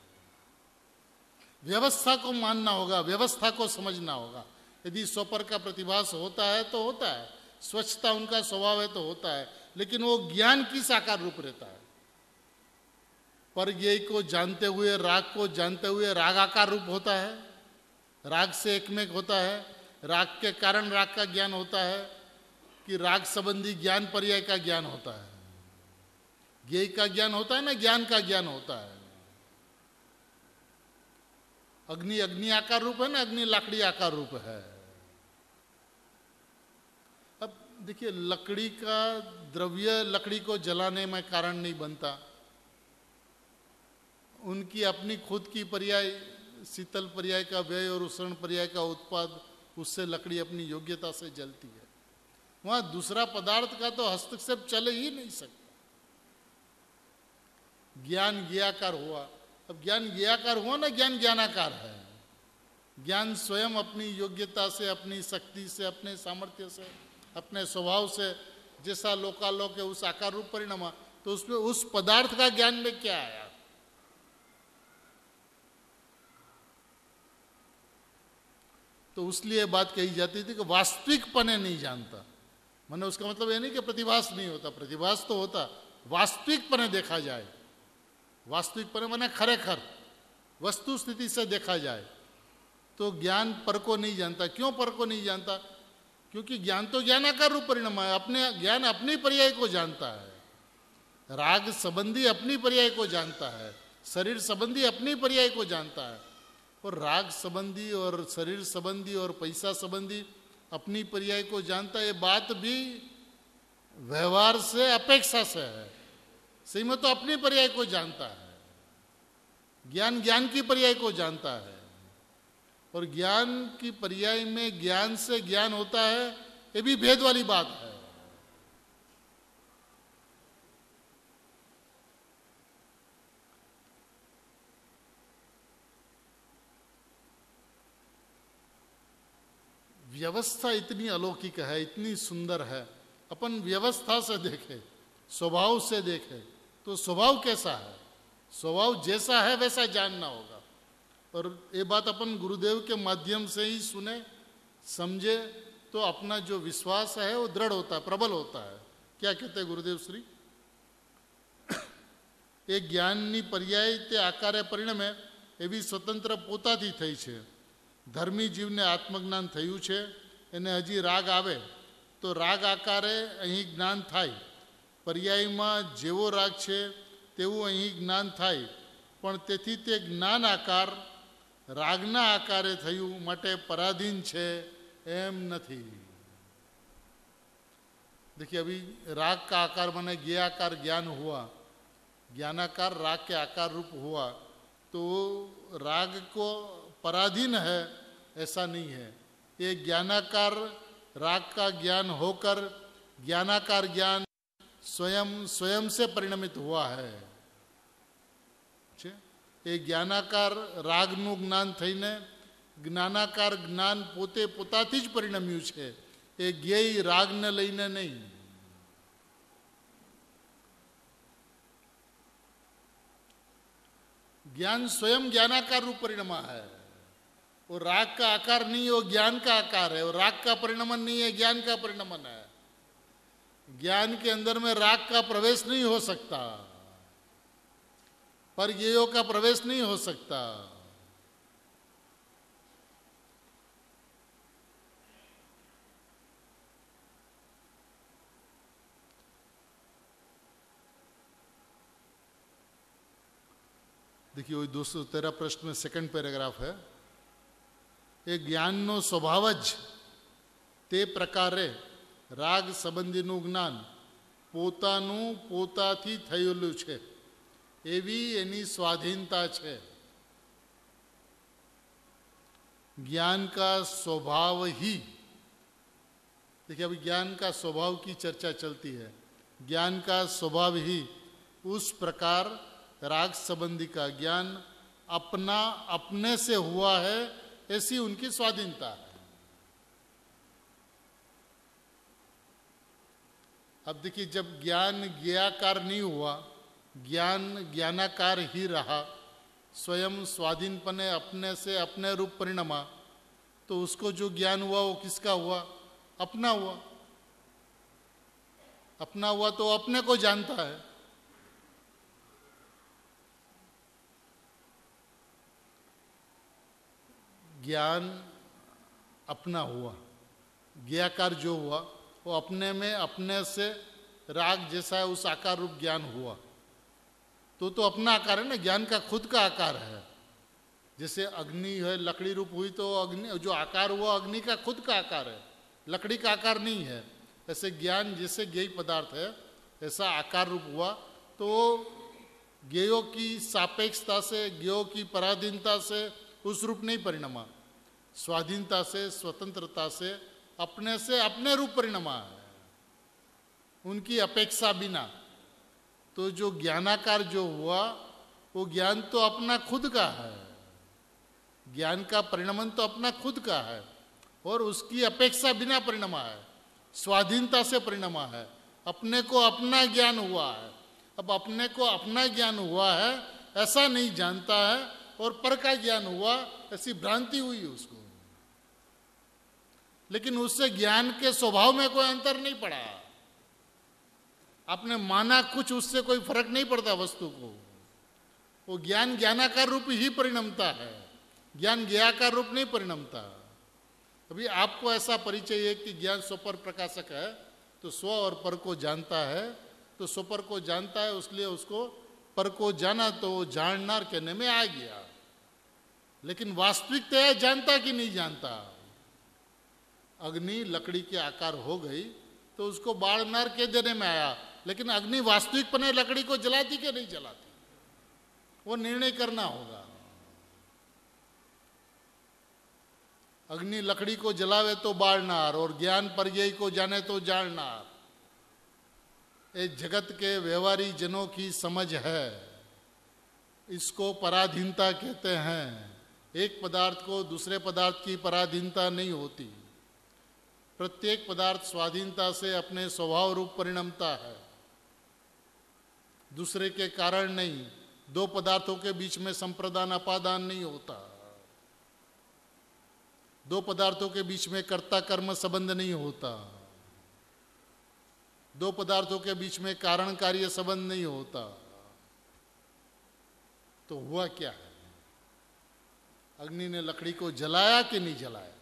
व्यवस्था को मानना होगा, व्यवस्था को समझना होगा. यदि स्वपर का प्रतिभास होता है तो होता है, स्वच्छता उनका स्वभाव है तो होता है, लेकिन वो ज्ञान की साकार रूप रहता है. पर ज्ञेय को जानते हुए, राग को जानते हुए रागाकार रूप होता है, राग से एकमेक होता है. राग के कारण राग का ज्ञान होता है कि राग संबंधी ज्ञान पर्याय का ज्ञान होता है. ज्ञेय का ज्ञान होता है ना, ज्ञान का ज्ञान होता है. अग्नि अग्नि आकार रूप है ना, अग्नि लाकड़ी आकार रूप है. अब देखिए लकड़ी का द्रव्य लकड़ी को जलाने में कारण नहीं बनता, उनकी अपनी खुद की पर्याय शीतल पर्याय का व्यय और उष्ण पर्याय का उत्पाद, उससे लकड़ी अपनी योग्यता से जलती है। वहां दूसरा पदार्थ का तो हस्तक्षेप चल ही नहीं सकता। ज्ञान ज्ञाकार हुआ, अब ज्ञान ज्ञाकार हुआ ना, ज्ञान ज्ञानाकार है। ज्ञान स्वयं अपनी योग्यता से, अपनी शक्ति से, अपने सामर्थ्य से, अपने स्वभाव से, जैसा लोकालोक है उस आकार रूप परिणाम, तो उसमें उस पदार्थ का ज्ञान में क्या आया? तो इसलिए बात कही जाती थी कि वास्तविकपने नहीं जानता। माने उसका मतलब ये नहीं कि प्रतिभास नहीं होता, प्रतिभास तो होता, वास्तविकपने देखा जाए, वास्तविकपने माने खरेखर वस्तु स्थिति से देखा जाए तो ज्ञान पर को नहीं जानता। क्यों पर को नहीं जानता? क्योंकि ज्ञान तो ज्ञानाकार रूप परिणाम है, अपने ज्ञान अपनी पर्याय को जानता है, राग संबंधी अपनी पर्याय को जानता है, शरीर संबंधी अपनी पर्याय को जानता है, और राग संबंधी और शरीर संबंधी और पैसा संबंधी अपनी पर्याय को जानता है। ये बात भी व्यवहार से अपेक्षा से है, सही में तो अपनी पर्याय को जानता है। ज्ञान ज्ञान की पर्याय को जानता है, और ज्ञान की पर्याय में ज्ञान से ज्ञान होता है, ये भी भेद वाली बात है। व्यवस्था इतनी अलौकिक है, इतनी सुंदर है। अपन व्यवस्था से देखें, स्वभाव से देखें तो स्वभाव कैसा है, स्वभाव जैसा है वैसा जानना होगा। और ये बात अपन गुरुदेव के माध्यम से ही सुने समझे तो अपना जो विश्वास है वो दृढ़ होता है, प्रबल होता है। क्या कहते हैं गुरुदेव श्री? एक ज्ञाननी पर्याय ते आकारे परिणमे एवी स्वतंत्र પોતાથી થઈ છે। ધર્મી જીવને આત્મજ્ઞાન થયું છે, એને હજી રાગ આવે તો રાગ આકારે અહીં જ્ઞાન થાય, પર્યાયમાં જેવો રાગ છે તેવું અહીં જ્ઞાન થાય, પણ તેથી તે જ્ઞાન આકાર રાગના આકારે થયું માટે પરાધીન છે એમ નથી। देखिए अभी राग का आकार माने ज्ञ आकार ज्ञान हुआ, ज्ञानाकार राग के आकार रूप हुआ, तो राग को पराधीन है ऐसा नहीं है। ये ज्ञानाकार राग का ज्ञान होकर ज्ञानाकार ज्ञान स्वयं स्वयं से परिणमित हुआ है। ये ज्ञानाकार रागનું જ્ઞાન થઈને જ્ઞાનાકાર જ્ઞાન પોતે પોતાથી જ પરિણમ્યું છે, એ જ્ઞેય રાગને લઈને નહીં। ज्ञान स्वयं ज्ञानाकार रूप परिणमा है, वो राग का आकार नहीं है, वो ज्ञान का आकार है। वो राग का परिणमन नहीं है, ज्ञान का परिणमन है। ज्ञान के अंदर में राग का प्रवेश नहीं हो सकता, पर ज्ञेयों का प्रवेश नहीं हो सकता। देखिए वही 213 प्रश्न में सेकंड पैराग्राफ है। એ જ્ઞાનનો સ્વભાવ જ તે પ્રકારે રાગ સંબંધીનું જ્ઞાન પોતાનું પોતાથી થયેલું છે એવી એની સ્વાધીનતા છે। ज्ञान का स्वभाव ही, देखिए अभी ज्ञान का स्वभाव की चर्चा चलती है। ज्ञान का स्वभाव ही उस प्रकार राग संबंधी का ज्ञान अपना अपने से हुआ है, ऐसी उनकी स्वाधीनता है। अब देखिए जब ज्ञान ज्ञाकार नहीं हुआ, ज्ञान ज्ञानाकार ही रहा, स्वयं स्वाधीनपने अपने से अपने रूप परिणमा, तो उसको जो ज्ञान हुआ वो किसका हुआ? अपना हुआ। अपना हुआ तो अपने को जानता है। ज्ञान अपना हुआ, ज्ञाकार जो हुआ वो अपने में अपने से राग जैसा है उस आकार रूप ज्ञान हुआ, तो अपना आकार है ना, ज्ञान का खुद का आकार है। जैसे अग्नि है, लकड़ी रूप हुई तो अग्नि जो आकार हुआ अग्नि का खुद का आकार है, लकड़ी का आकार नहीं है। ऐसे ज्ञान जैसे ज्ञेय पदार्थ है ऐसा आकार रूप हुआ, तो ज्ञेयों की सापेक्षता से, ज्ञेयों की पराधीनता से उस रूप नहीं परिणमा, स्वाधीनता से, स्वतंत्रता से अपने रूप परिणमा है, उनकी अपेक्षा बिना। तो जो ज्ञानाकार जो हुआ वो ज्ञान तो अपना खुद का है, ज्ञान का परिणमन तो अपना खुद का है और उसकी अपेक्षा बिना परिणमा है, स्वाधीनता से परिणमा है, अपने को अपना ज्ञान हुआ है। अब अपने को अपना ज्ञान हुआ है ऐसा नहीं जानता है और पर का ज्ञान हुआ ऐसी भ्रांति हुई उसको, लेकिन उससे ज्ञान के स्वभाव में कोई अंतर नहीं पड़ा। आपने माना कुछ, उससे कोई फर्क नहीं पड़ता वस्तु को। वो ज्ञान ज्ञानाकार रूप ही परिणमता है, ज्ञान ज्ञाकार रूप नहीं परिणमता। अभी आपको ऐसा परिचय है कि ज्ञान स्वपर प्रकाशक है, तो स्व और पर को जानता है, तो स्वपर को जानता है, उसलिए उसको पर को जाना, तो वो जाननार कहने में आ गया। लेकिन वास्तविकता है जानता कि नहीं जानता। अग्नि लकड़ी के आकार हो गई तो उसको बाढ़नार कह देने में आया, लेकिन अग्नि वास्तविकपने लकड़ी को जलाती कि नहीं जलाती, वो निर्णय करना होगा। अग्नि लकड़ी को जलावे तो बाढ़नार और ज्ञान पर्याय को जाने तो जाननार। ये जगत के व्यवहारी जनों की समझ है, इसको पराधीनता कहते हैं। एक पदार्थ को दूसरे पदार्थ की पराधीनता नहीं होती। प्रत्येक पदार्थ स्वाधीनता से अपने स्वभाव रूप परिणमता है, दूसरे के कारण नहीं। दो पदार्थों के बीच में संप्रदान अपादान नहीं होता, दो पदार्थों के बीच में कर्ता कर्म संबंध नहीं होता, दो पदार्थों के बीच में कारण कार्य संबंध नहीं होता। तो हुआ क्या है? अग्नि ने लकड़ी को जलाया कि नहीं जलाया?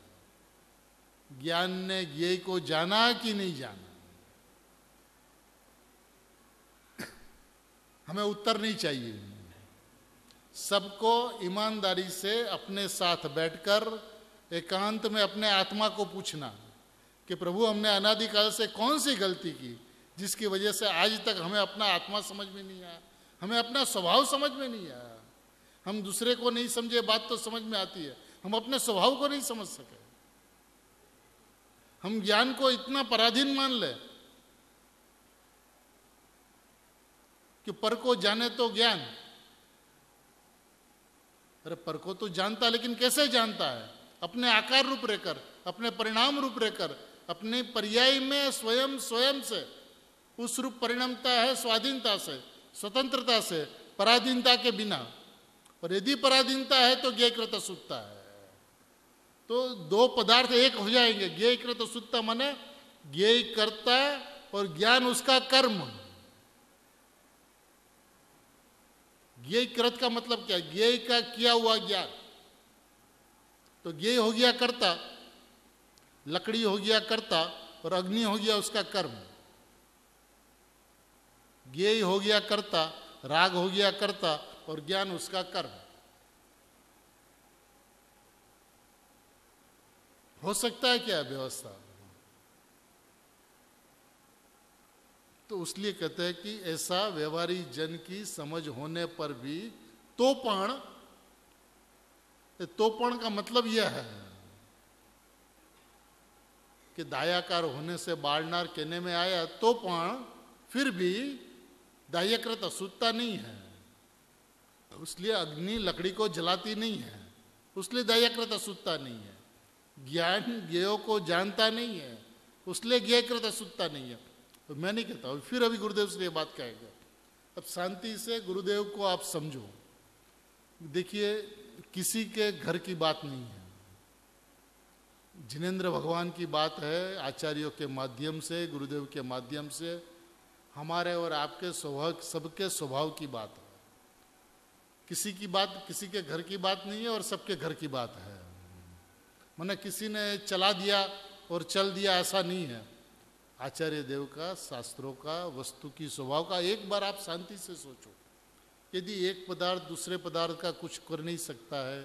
ज्ञान ने ज्ञेय को जाना कि नहीं जाना? हमें उत्तर नहीं चाहिए। सबको ईमानदारी से अपने साथ बैठकर एकांत में अपने आत्मा को पूछना कि प्रभु हमने अनादिकाल से कौन सी गलती की जिसकी वजह से आज तक हमें अपना आत्मा समझ में नहीं आया, हमें अपना स्वभाव समझ में नहीं आया। हम दूसरे को नहीं समझे, बात तो समझ में आती है, हम अपने स्वभाव को नहीं समझ सके। हम ज्ञान को इतना पराधीन मान ले कि पर को जाने तो ज्ञान। अरे पर को तो जानता, लेकिन कैसे जानता है? अपने आकार रूप रहकर, अपने परिणाम रूप रहकर, अपने पर्याय में स्वयं से उस रूप परिणमता है, स्वाधीनता से, स्वतंत्रता से, पराधीनता के बिना। और यदि पराधीनता है तो ज्ञेयकृत सुत्ता है। तो दो पदार्थ एक हो जाएंगे। ज्ञेयकृत सुत्ता माने ज्ञेय करता और ज्ञान उसका कर्म। ज्ञेयकृत का मतलब क्या? ज्ञेय का किया हुआ ज्ञान। तो ज्ञेय हो गया कर्ता, लकड़ी हो गया कर्ता और अग्नि हो गया उसका कर्म। ज्ञेय हो गया कर्ता, राग हो गया कर्ता और ज्ञान उसका कर्म। हो सकता है क्या व्यवस्था? तो उसलिए कहते हैं कि ऐसा व्यवहारी जन की समझ होने पर भी तोपण का मतलब यह है कि दायाकार होने से बाढ़नार कहने में आया, तोपण फिर भी दाह्यकृत अशुद्धता नहीं है। उसलिए अग्नि लकड़ी को जलाती नहीं है, उसलिए दाह्यकृत अशुद्धता नहीं है। ज्ञान ज्ञेयों को जानता नहीं है, उसलिए ज्ञेयकृत अशुद्धता नहीं है। तो मैं नहीं कहता हूं, फिर अभी गुरुदेव से ये बात कहेगा। अब शांति से गुरुदेव को आप समझो। देखिए, किसी के घर की बात नहीं है, जिनेंद्र भगवान की बात है। आचार्यों के माध्यम से, गुरुदेव के माध्यम से हमारे और आपके स्वभाव, सबके स्वभाव की बात है। किसी की बात, किसी के घर की बात नहीं है और सबके घर की बात है। माने किसी ने चला दिया और चल दिया, ऐसा नहीं है। आचार्य देव का, शास्त्रों का, वस्तु की स्वभाव का एक बार आप शांति से सोचो। यदि एक पदार्थ दूसरे पदार्थ का कुछ कर नहीं सकता है,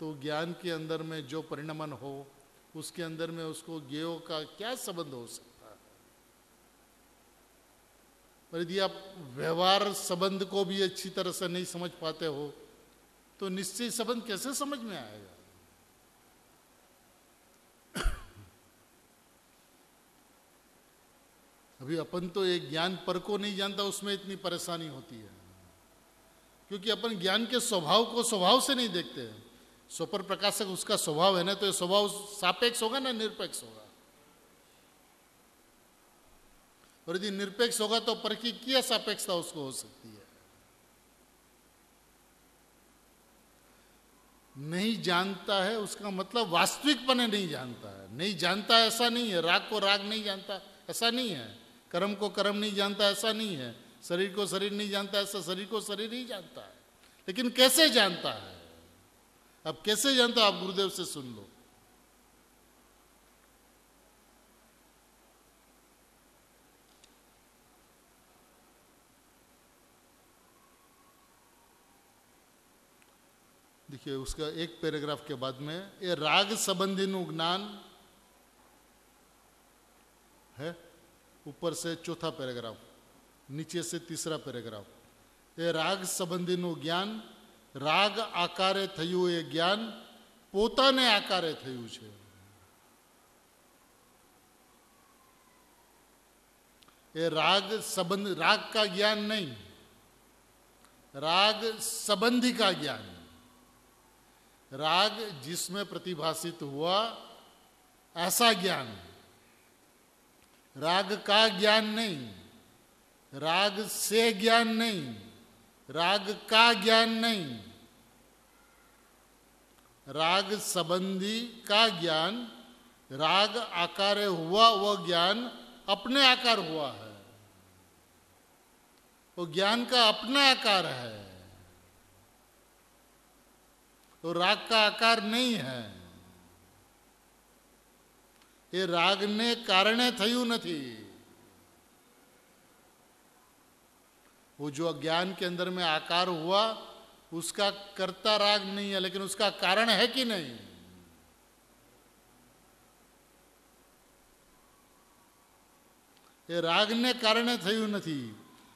तो ज्ञान के अंदर में जो परिणमन हो, उसके अंदर में उसको ज्ञेयों का क्या संबंध हो सकता है? और यदि आप व्यवहार संबंध को भी अच्छी तरह से नहीं समझ पाते हो, तो निश्चय संबंध कैसे समझ में आएगा? अभी अपन तो एक ज्ञान पर को नहीं जानता, उसमें इतनी परेशानी होती है, क्योंकि अपन ज्ञान के स्वभाव को स्वभाव से नहीं देखते हैं। स्वपर प्रकाशक उसका स्वभाव है ना, तो ये स्वभाव सापेक्ष होगा ना निरपेक्ष होगा? और यदि निरपेक्ष होगा तो पर की क्या सापेक्षता उसको हो सकती है? नहीं जानता है उसका मतलब वास्तविकपने नहीं जानता है। नहीं जानता ऐसा नहीं है, राग को राग नहीं जानता ऐसा नहीं है, कर्म को कर्म नहीं जानता ऐसा नहीं है, शरीर को शरीर नहीं जानता ऐसा शरीर को शरीर नहीं जानता है। लेकिन कैसे जानता है? अब कैसे जानता है? आप गुरुदेव से सुन लो। देखिए उसका एक पैराग्राफ के बाद में ये राग संबंधी नु ज्ञान है, ऊपर से चौथा पैराग्राफ, नीचे से तीसरा पैराग्राफ। ये राग संबंधी नु ज्ञान राग आकारे थયું એ જ્ઞાન પોતાને આકારે થયું છે। ये राग संबंध, राग का ज्ञान नहीं, राग संबंधी का ज्ञान। राग जिसमें प्रतिभासित हुआ ऐसा ज्ञान, राग का ज्ञान नहीं, राग से ज्ञान नहीं, राग का ज्ञान नहीं, राग संबंधी का ज्ञान। राग आकारे हुआ वह ज्ञान अपने आकार हुआ है, वो ज्ञान का अपना आकार है, तो राग का आकार नहीं है। ये राग ने कारणे थયું નથી। वो जो ज्ञान के अंदर में आकार हुआ उसका कर्ता राग नहीं है, लेकिन उसका कारण है कि नहीं? ये राग ने कारणे થયું નથી,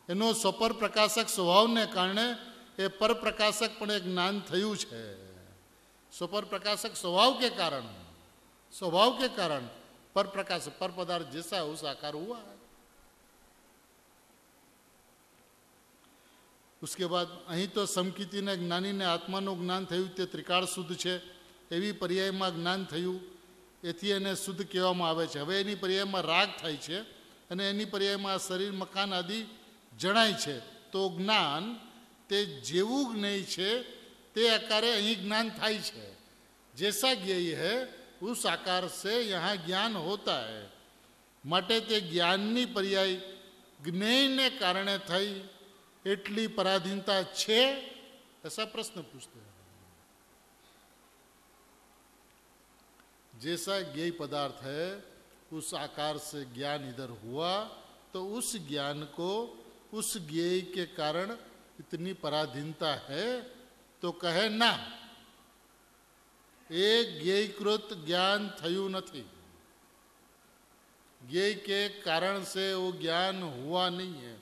એનો સ્વપર પ્રકાશક સ્વભાવને કારણે એ પર પ્રકાશક પણ એક જ્ઞાન થયું છે। स्वपर प्रकाशक स्वभाव के कारण पर प्रकाश पर पदार्थ जैसा उस आकार हुआ है। उसके बाद अहीं तो समकीति ने ज्ञानी ने आत्माનું જ્ઞાન થયું તે ત્રિકાળ શુદ્ધ છે એવી પર્યાયમાં જ્ઞાન થયું, એથી એને શુદ્ધ કહેવામાં આવે છે। હવે એની પર્યાયમાં રાગ થાય છે અને એની પર્યાયમાં શરીર મકાન આદि જણાય છે, તો જ્ઞાન તે જેવું જ્ઞેય છે ते आकारे अहीं ज्ञान थाय छे। जैसा ज्ञेय है उस आकार से यहाँ ज्ञान होता है, माटे ते ज्ञाननी पर्याय ज्ञेय ने कारणे थई एटली पराधीनता छे, ऐसा प्रश्न पूछते हैं। जैसा ज्ञेय पदार्थ है उस आकार से ज्ञान इधर हुआ, तो उस ज्ञान को उस ज्ञेय के कारण इतनी पराधीनता है, तो कहे ना एक ज्ञेयकृत ज्ञान थયું નથી। ज्ञेय के कारण से वो ज्ञान हुआ नहीं है।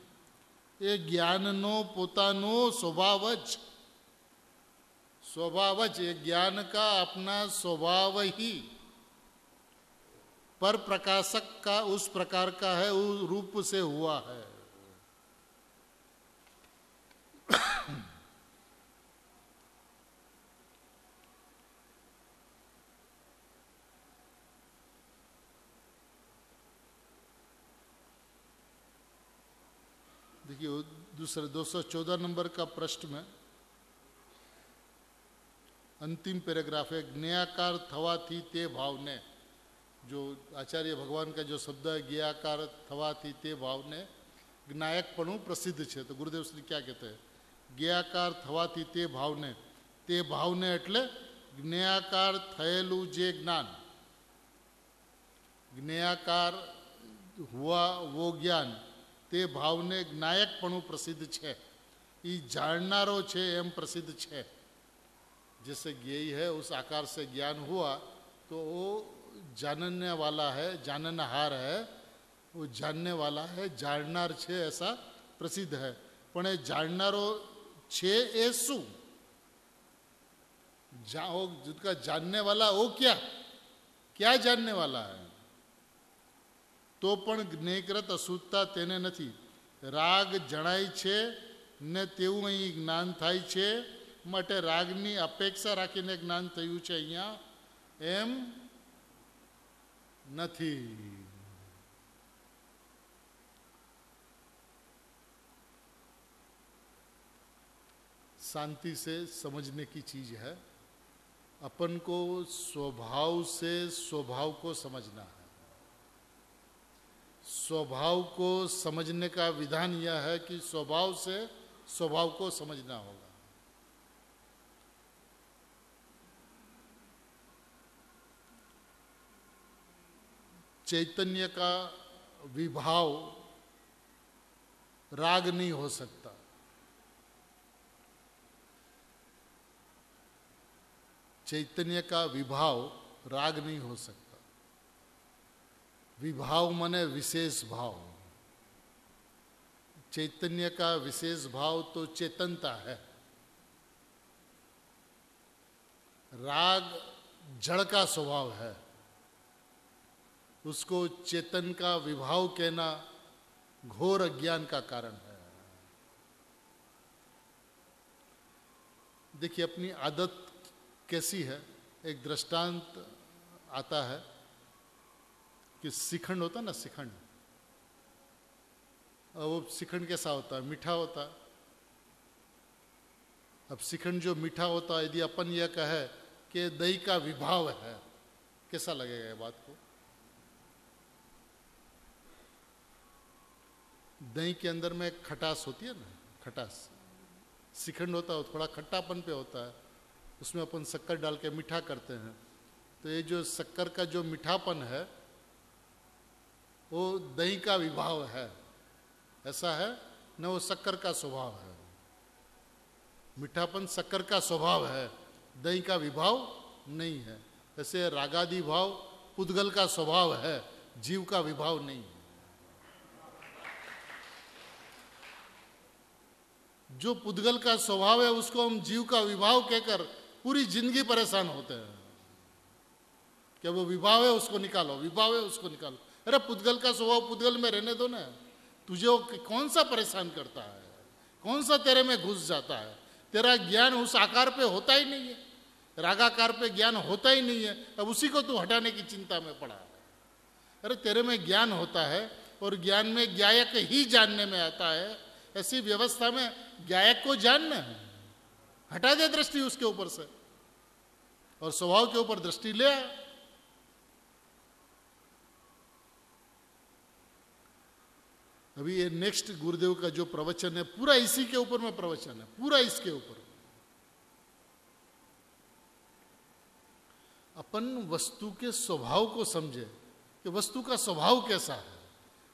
ये ज्ञाननो पोतानो स्वभाव ज ये ज्ञान का अपना स्वभाव ही पर प्रकाशक का उस प्रकार का है, उस रूप से हुआ है। देखिए दूसरे 214 नंबर का प्रश्न में अंतिम पैराग्राफ है, ज्ञेयाकार थवाथी ते भावने। जो आचार्य भगवान का जो शब्द है ज्ञेयाकार थवाथी ते भावने ज्ञायकपणु प्रसिद्ध है। तो गुरुदेव श्री क्या कहते हैं? ज्ञेयाकार थवाथी ते भावने एटले ज्ञेयाकार थयेलू जे ज्ञान, ज्ञेयाकार हुआ वो ज्ञान ते भावने ज्ञायकपणु प्रसिद्ध है, ये जाननारो छे एम प्रसिद्ध है। जैसे ज्ञेय है उस आकार से ज्ञान हुआ तो वो जानने वाला है, जाननहार है, वो जानने वाला है, जाननार छे ऐसा प्रसिद्ध है। पण ए जाननारो छे ए शू? वो जिसका जानने वाला वो क्या जानने वाला है? तो पण જ્ઞેયકૃત અશુદ્ધતા તેને નથી. રાગ જણાય છે ને તેવું અહીં જ્ઞાન થાય છે, માટે રાગની અપેક્ષા રાખીને જ્ઞાન થયું છે, અહીંયા એમ નથી. शांति से समझने की चीज है. अपन को स्वभाव से स्वभाव को समझना है. स्वभाव को समझने का विधान यह है कि स्वभाव से स्वभाव को समझना होगा. चैतन्य का विभाव राग नहीं हो सकता. चैतन्य का विभाव राग नहीं हो सकता. विभाव माने विशेष भाव. चैतन्य का विशेष भाव तो चेतनता है. राग जड़ का स्वभाव है, उसको चेतन का विभाव कहना घोर अज्ञान का कारण है. देखिए अपनी आदत कैसी है. एक दृष्टांत आता है कि श्रीखंड होता ना, श्रीखंड, वो श्रीखंड कैसा होता है? मीठा होता है. अब श्रीखंड जो मीठा होता है, यदि अपन यह कहे कि दही का विभाव है, कैसा लगेगा ये बात को? दही के अंदर में खटास होती है ना, खटास. श्रीखंड होता है थोड़ा खट्टापन पे होता है, उसमें अपन शक्कर डाल के मीठा करते हैं. तो ये जो शक्कर का जो मीठापन है वो दही का विभाव है, ऐसा है न? वो शक्कर का स्वभाव है. मीठापन शक्कर का स्वभाव है, दही का विभाव नहीं है. ऐसे रागादि भाव पुद्गल का स्वभाव है, जीव का विभाव नहीं है. जो पुद्गल का स्वभाव है उसको हम जीव का विभाव कहकर पूरी जिंदगी परेशान होते हैं कि वो विभाव है उसको निकालो, विभाव है उसको निकालो. अरे पुद्गल का स्वभाव पुद्गल में रहने दो ना. तुझे वो कौन सा परेशान करता है? कौन सा तेरे में घुस जाता है? तेरा ज्ञान उस आकार पे होता ही नहीं है, रागाकार पे ज्ञान होता ही नहीं है. अब उसी को तू हटाने की चिंता में पड़ा है. अरे तेरे में ज्ञान होता है और ज्ञान में ज्ञायक ही जानने में आता है. ऐसी व्यवस्था में ज्ञायक को जानना है. हटा दे दृष्टि उसके ऊपर से और स्वभाव के ऊपर दृष्टि ले आ. अभी ये नेक्स्ट गुरुदेव का जो प्रवचन है पूरा इसी के ऊपर में प्रवचन है, पूरा इसके ऊपर. अपन वस्तु के स्वभाव को समझे कि वस्तु का स्वभाव कैसा है.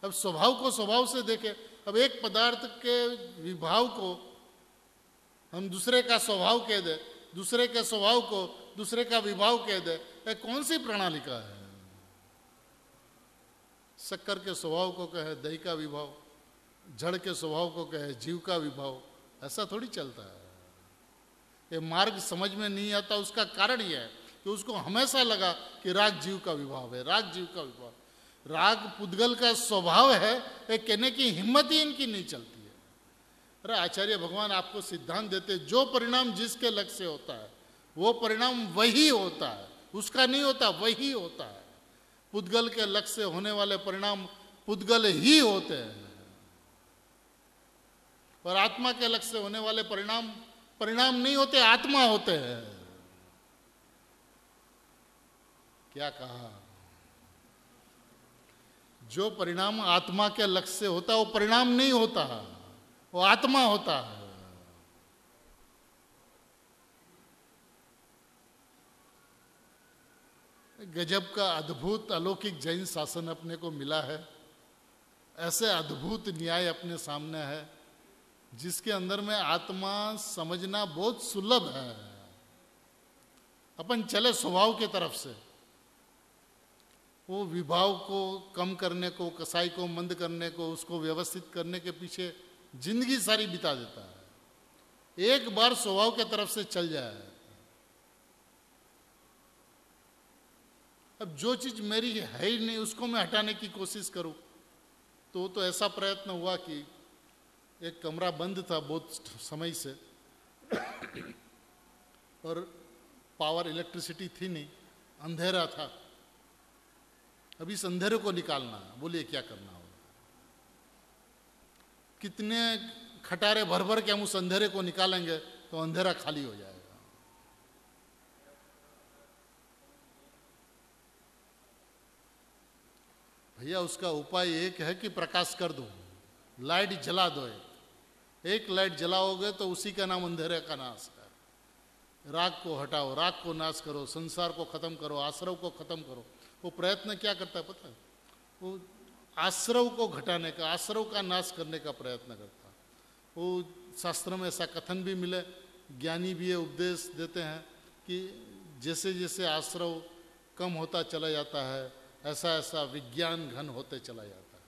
अब स्वभाव को स्वभाव से देखें. अब एक पदार्थ के विभाव को हम दूसरे का स्वभाव कह दे, दूसरे के स्वभाव को दूसरे का विभाव कह दे, ये कौन सी प्रणाली का है? शक्कर के स्वभाव को कहे दही का विभाव, जड़ के स्वभाव को कहे जीव का विभाव. ऐसा थोड़ी चलता है. ये मार्ग समझ में नहीं आता. उसका कारण यह है कि उसको हमेशा लगा कि राग जीव का विभाव है, राग जीव का विभाव. राग पुद्गल का स्वभाव है, ये कहने की हिम्मत ही इनकी नहीं चलती है. अरे आचार्य भगवान आपको सिद्धांत देते जो परिणाम जिसके लक्ष्य से होता है वो परिणाम वही होता है, उसका नहीं होता, वही होता है. पुद्गल के लक्ष्य से होने वाले परिणाम पुद्गल ही होते हैं और आत्मा के लक्ष्य से होने वाले परिणाम परिणाम नहीं होते, आत्मा होते हैं. क्या कहा? जो परिणाम आत्मा के लक्ष्य से होता है वो परिणाम नहीं होता, वो आत्मा होता है. गजब का अद्भुत अलौकिक जैन शासन अपने को मिला है. ऐसे अद्भुत न्याय अपने सामने है जिसके अंदर में आत्मा समझना बहुत सुलभ है. अपन चले स्वभाव की तरफ से, वो विभाव को कम करने को, कसाई को मंद करने को, उसको व्यवस्थित करने के पीछे जिंदगी सारी बिता देता है. एक बार स्वभाव के तरफ से चल जाए अब जो चीज़ मेरी है ही नहीं उसको मैं हटाने की कोशिश करूं, तो ऐसा प्रयत्न हुआ कि एक कमरा बंद था बहुत समय से और पावर इलेक्ट्रिसिटी थी नहीं, अंधेरा था। अब इस अंधेरे को निकालना है, बोलिए क्या करना होगा? कितने खटारे भर भर के हम उस अंधेरे को निकालेंगे तो अंधेरा खाली हो जाएगा। भैया उसका उपाय एक है कि प्रकाश कर दो, लाइट जला दो। एक लाइट जलाओगे तो उसी का नाम अंधेरे का नाश है। राग को हटाओ, राग को नाश करो, संसार को खत्म करो, आश्रव को खत्म करो। वो प्रयत्न क्या करता है पता है? वो आश्रव को घटाने का, आश्रव का नाश करने का प्रयत्न करता है। वो शास्त्र में ऐसा कथन भी मिले, ज्ञानी भी ये उपदेश देते हैं कि जैसे जैसे आश्रव कम होता चला जाता है ऐसा ऐसा विज्ञान घन होते चला जाता है।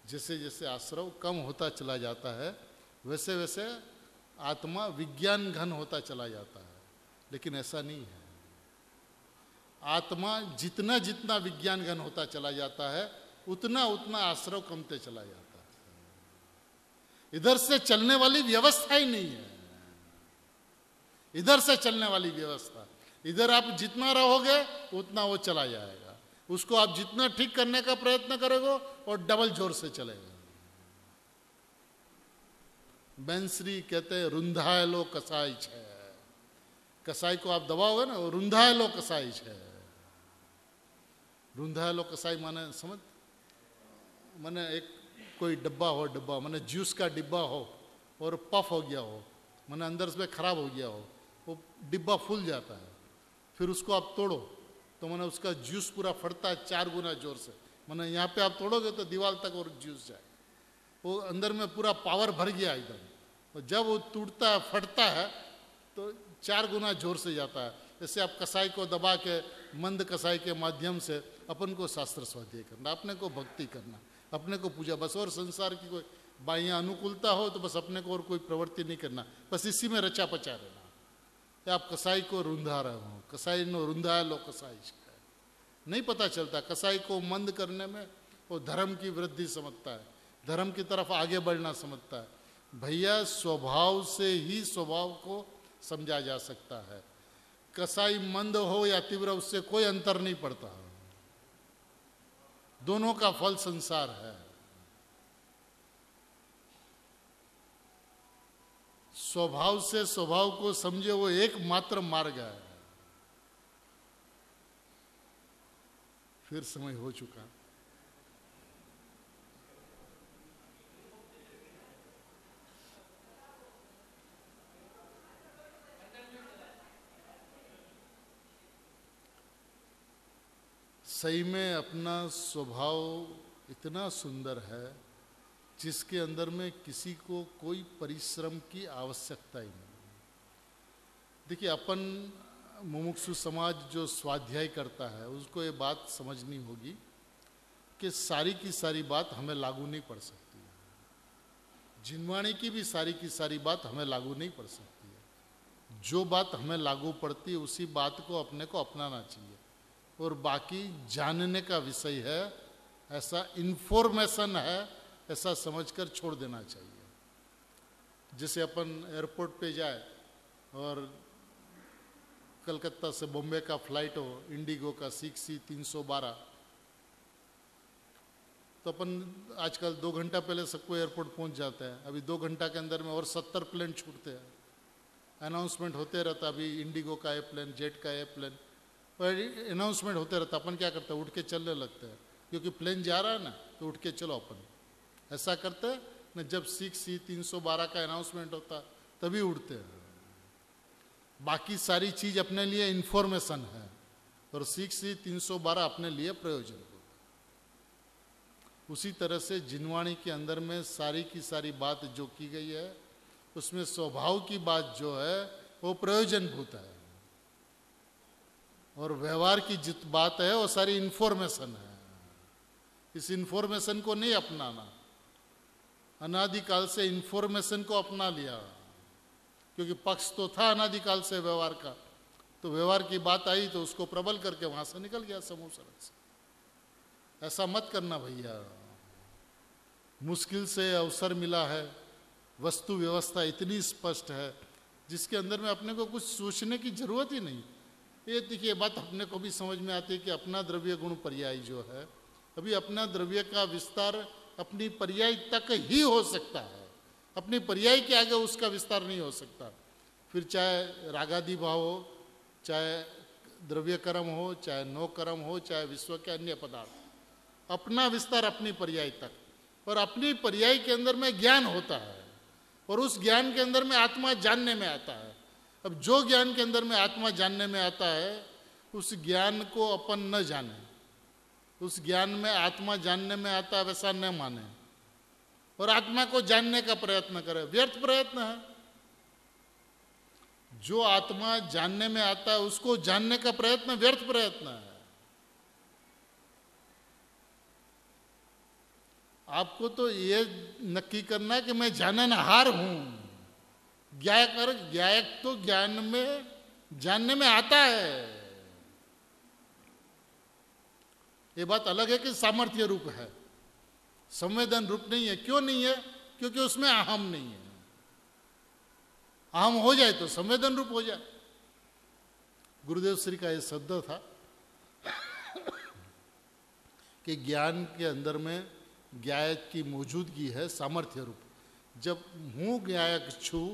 जैसे जैसे आश्रव कम होता चला जाता है वैसे वैसे आत्मा विज्ञान घन होता चला जाता है। लेकिन ऐसा नहीं है। आत्मा जितना जितना विज्ञान घन होता चला जाता है उतना उतना आश्रव कमते चला जाता है। इधर से चलने वाली व्यवस्था ही नहीं है। इधर से चलने वाली व्यवस्था, इधर आप जितना रहोगे उतना वो चला जाएगा। उसको आप जितना ठीक करने का प्रयत्न करोगे और डबल जोर से चलेगा। बेंसरी कहते हैं रुंधायलो कसाई छे। कसाई को आप दबाओगे ना, वो रुंधायलो कसाई छे। रुंधायलो कसाई माने समझ, माने एक कोई डब्बा हो, डब्बा माने जूस का डिब्बा हो और पफ हो गया हो, माने अंदर से खराब हो गया हो, वो डिब्बा फूल जाता है। फिर उसको आप तोड़ो तो माने उसका जूस पूरा फटता है 4 गुना जोर से। माने यहाँ पे आप तोड़ोगे तो दीवार तक और जूस जाए। वो अंदर में पूरा पावर भर गया एकदम। और जब वो टूटता है, फटता है तो 4 गुना जोर से जाता है। जैसे आप कसाई को दबा के, मंद कसाई के माध्यम से अपन को शास्त्र स्वाध्याय करना, अपने को भक्ति करना, अपने को पूजा, बस। और संसार की कोई बाह्य अनुकूलता हो तो बस अपने को और कोई प्रवृत्ति नहीं करना, बस इसी में रचा पचा रहना। आप कसाई को रुंधा रहे हो, कसाई नो रुंधा लो कसाई। नहीं पता चलता कसाई को मंद करने में वो धर्म की वृद्धि समझता है, धर्म की तरफ आगे बढ़ना समझता है। भैया स्वभाव से ही स्वभाव को समझा जा सकता है। कसाई मंद हो या तीव्र उससे कोई अंतर नहीं पड़ता, दोनों का फल संसार है। स्वभाव से स्वभाव को समझे वो एकमात्र मार्ग है। फिर समय हो चुका। सही में अपना स्वभाव इतना सुंदर है जिसके अंदर में किसी को कोई परिश्रम की आवश्यकता ही नहीं। देखिए, अपन मुमुक्षु समाज जो स्वाध्याय करता है उसको ये बात समझनी होगी कि सारी की सारी बात हमें लागू नहीं पड़ सकती है। जिनवाणी की भी सारी की सारी बात हमें लागू नहीं पड़ सकती है। जो बात हमें लागू पड़ती है उसी बात को अपने को अपनाना चाहिए, और बाकी जानने का विषय है, ऐसा इन्फॉर्मेशन है, ऐसा समझकर छोड़ देना चाहिए। जैसे अपन एयरपोर्ट पे जाए और कलकत्ता से बॉम्बे का फ्लाइट हो, इंडिगो का 6C-312, तो अपन आजकल 2 घंटा पहले सबको एयरपोर्ट पहुंच जाते हैं। अभी 2 घंटा के अंदर में और 70 प्लेन छूटते हैं। अनाउंसमेंट होते रहता, अभी इंडिगो का एयरप्लेन, जेट का एयरप्लेन, और अनाउंसमेंट होते रहता। अपन क्या करते हैं, उठ के चलने लगते हैं, क्योंकि प्लेन जा रहा है ना, तो उठ के चलो। अपन ऐसा करते हैं ना, जब 6C-312 का अनाउंसमेंट होता तभी उठते हैं। बाकी सारी चीज अपने लिए इंफॉर्मेशन है, और 6C-312 अपने लिए प्रयोजन होता। उसी तरह से जिनवाणी के अंदर में सारी की सारी बात जो की गई है उसमें स्वभाव की बात जो है वो प्रयोजनभूत है, और व्यवहार की जित बात है वो सारी इंफॉर्मेशन है। इस इंफॉर्मेशन को नहीं अपनाना। अनादिकाल से इंफॉर्मेशन को अपना लिया, क्योंकि पक्ष तो था अनादिकाल से व्यवहार का, तो तो व्यवहार की बात आई तो उसको प्रबल करके वहां से निकल गया समूह सड़क से। ऐसा मत करना भैया। मुश्किल से अवसर मिला है, वस्तु व्यवस्था इतनी स्पष्ट है जिसके अंदर में अपने को कुछ सोचने की जरूरत ही नहीं। ये देखिए बात अपने को भी समझ में आती है कि अपना द्रव्य गुण पर्याय जो है, अभी अपना द्रव्य का विस्तार अपनी पर्याय तक ही हो सकता है, अपनी पर्याय के आगे उसका विस्तार नहीं हो सकता। फिर चाहे रागादि भाव हो, चाहे द्रव्य कर्म हो, चाहे नो कर्म हो, चाहे विश्व के अन्य पदार्थ, अपना विस्तार अपनी पर्याय तक। और अपनी पर्याय के अंदर में ज्ञान होता है और उस ज्ञान के अंदर में आत्मा जानने में आता है। अब जो ज्ञान के अंदर में आत्मा जानने में आता है उस ज्ञान को अपन न जाने, उस ज्ञान में आत्मा जानने में आता है वैसा न माने और आत्मा को जानने का प्रयत्न करे, व्यर्थ प्रयत्न है। जो आत्मा जानने में आता है उसको जानने का प्रयत्न व्यर्थ प्रयत्न है। आपको तो ये नक्की करना है कि मैं जाननहार हूं। ज्ञायक तो ज्ञान में जानने में आता है। ये बात अलग है कि सामर्थ्य रूप है, संवेदन रूप नहीं है। क्यों नहीं है? क्योंकि उसमें अहम नहीं है। अहम हो जाए तो संवेदन रूप हो जाए। गुरुदेव श्री का ये शब्द था कि ज्ञान के अंदर में ज्ञायक की मौजूदगी है सामर्थ्य रूप। जब હું જ્ઞાયક છું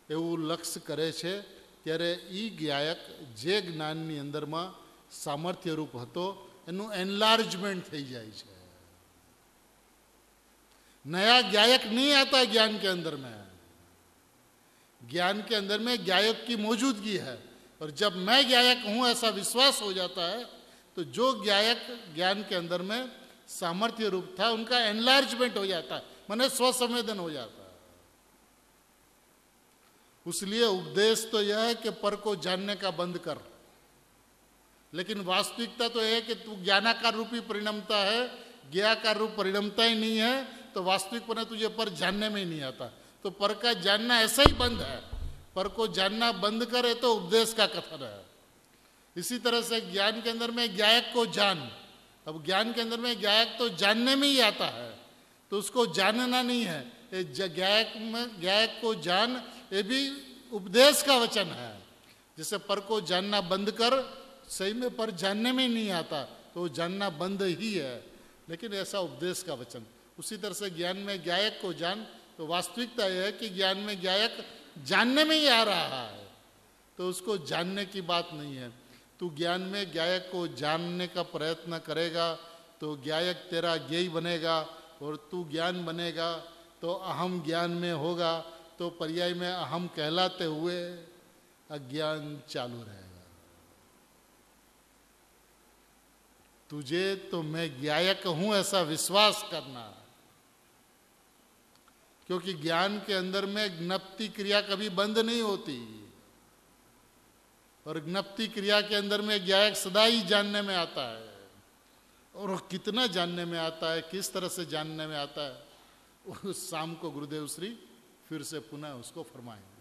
એવું લક્ષ્ય કરે છે ત્યારે એ જ્ઞાયક જે જ્ઞાનની અંદરમાં સામર્થ્ય રૂપ હતો એનું એનલાર્જમેન્ટ થઈ જાય છે। नया ज्ञायक नहीं आता ज्ञान के अंदर में, ज्ञान के अंदर में ज्ञायक की मौजूदगी है। और जब मैं ज्ञायक हूं ऐसा विश्वास हो जाता है तो जो ज्ञायक ज्ञान के अंदर में सामर्थ्य रूप था उनका एनलार्जमेंट हो जाता है, माने स्वसंवेदन हो जाता है। उसलिए उपदेश तो यह है कि पर को जानने का बंद कर, लेकिन वास्तविकता तो यह है कि तू ज्ञानाकार रूपी परिणमता है, ज्ञाकार रूप परिणमता ही नहीं है, तो वास्तविकपने तुझे पर जानने में ही नहीं आता। तो पर का जानना ऐसा ही बंद है। पर को जानना बंद करे तो उपदेश का कथन है। इसी तरह से ज्ञान के अंदर में ज्ञायक को जान। अब ज्ञान के अंदर में ज्ञायक तो जानने में ही आता है, तो उसको जानना नहीं है। ज्ञायक को जान, ये भी उपदेश का वचन है। जैसे पर को जानना बंद कर, सही में पर जानने में ही नहीं आता तो जानना बंद ही है, लेकिन ऐसा उपदेश का वचन। उसी तरह से ज्ञान में ज्ञायक को जान, तो वास्तविकता यह है कि ज्ञान में ज्ञायक जानने में ही आ रहा है, तो उसको जानने की बात नहीं है। तू ज्ञान में ज्ञायक को जानने का प्रयत्न करेगा तो ज्ञायक तेरा ज्ञेय बनेगा, और तू ज्ञान बनेगा तो अहम ज्ञान में होगा, तो पर्याय में अहम कहलाते हुए अज्ञान चालू रहेगा। तुझे तो मैं ज्ञायक हूं ऐसा विश्वास करना, क्योंकि ज्ञान के अंदर में ज्ञप्ति क्रिया कभी बंद नहीं होती, और ज्ञप्ति क्रिया के अंदर में ज्ञायक सदा ही जानने में आता है। और वो कितना जानने में आता है, किस तरह से जानने में आता है, उस शाम को गुरुदेव श्री फिर से पुनः उसको फरमाएंगे।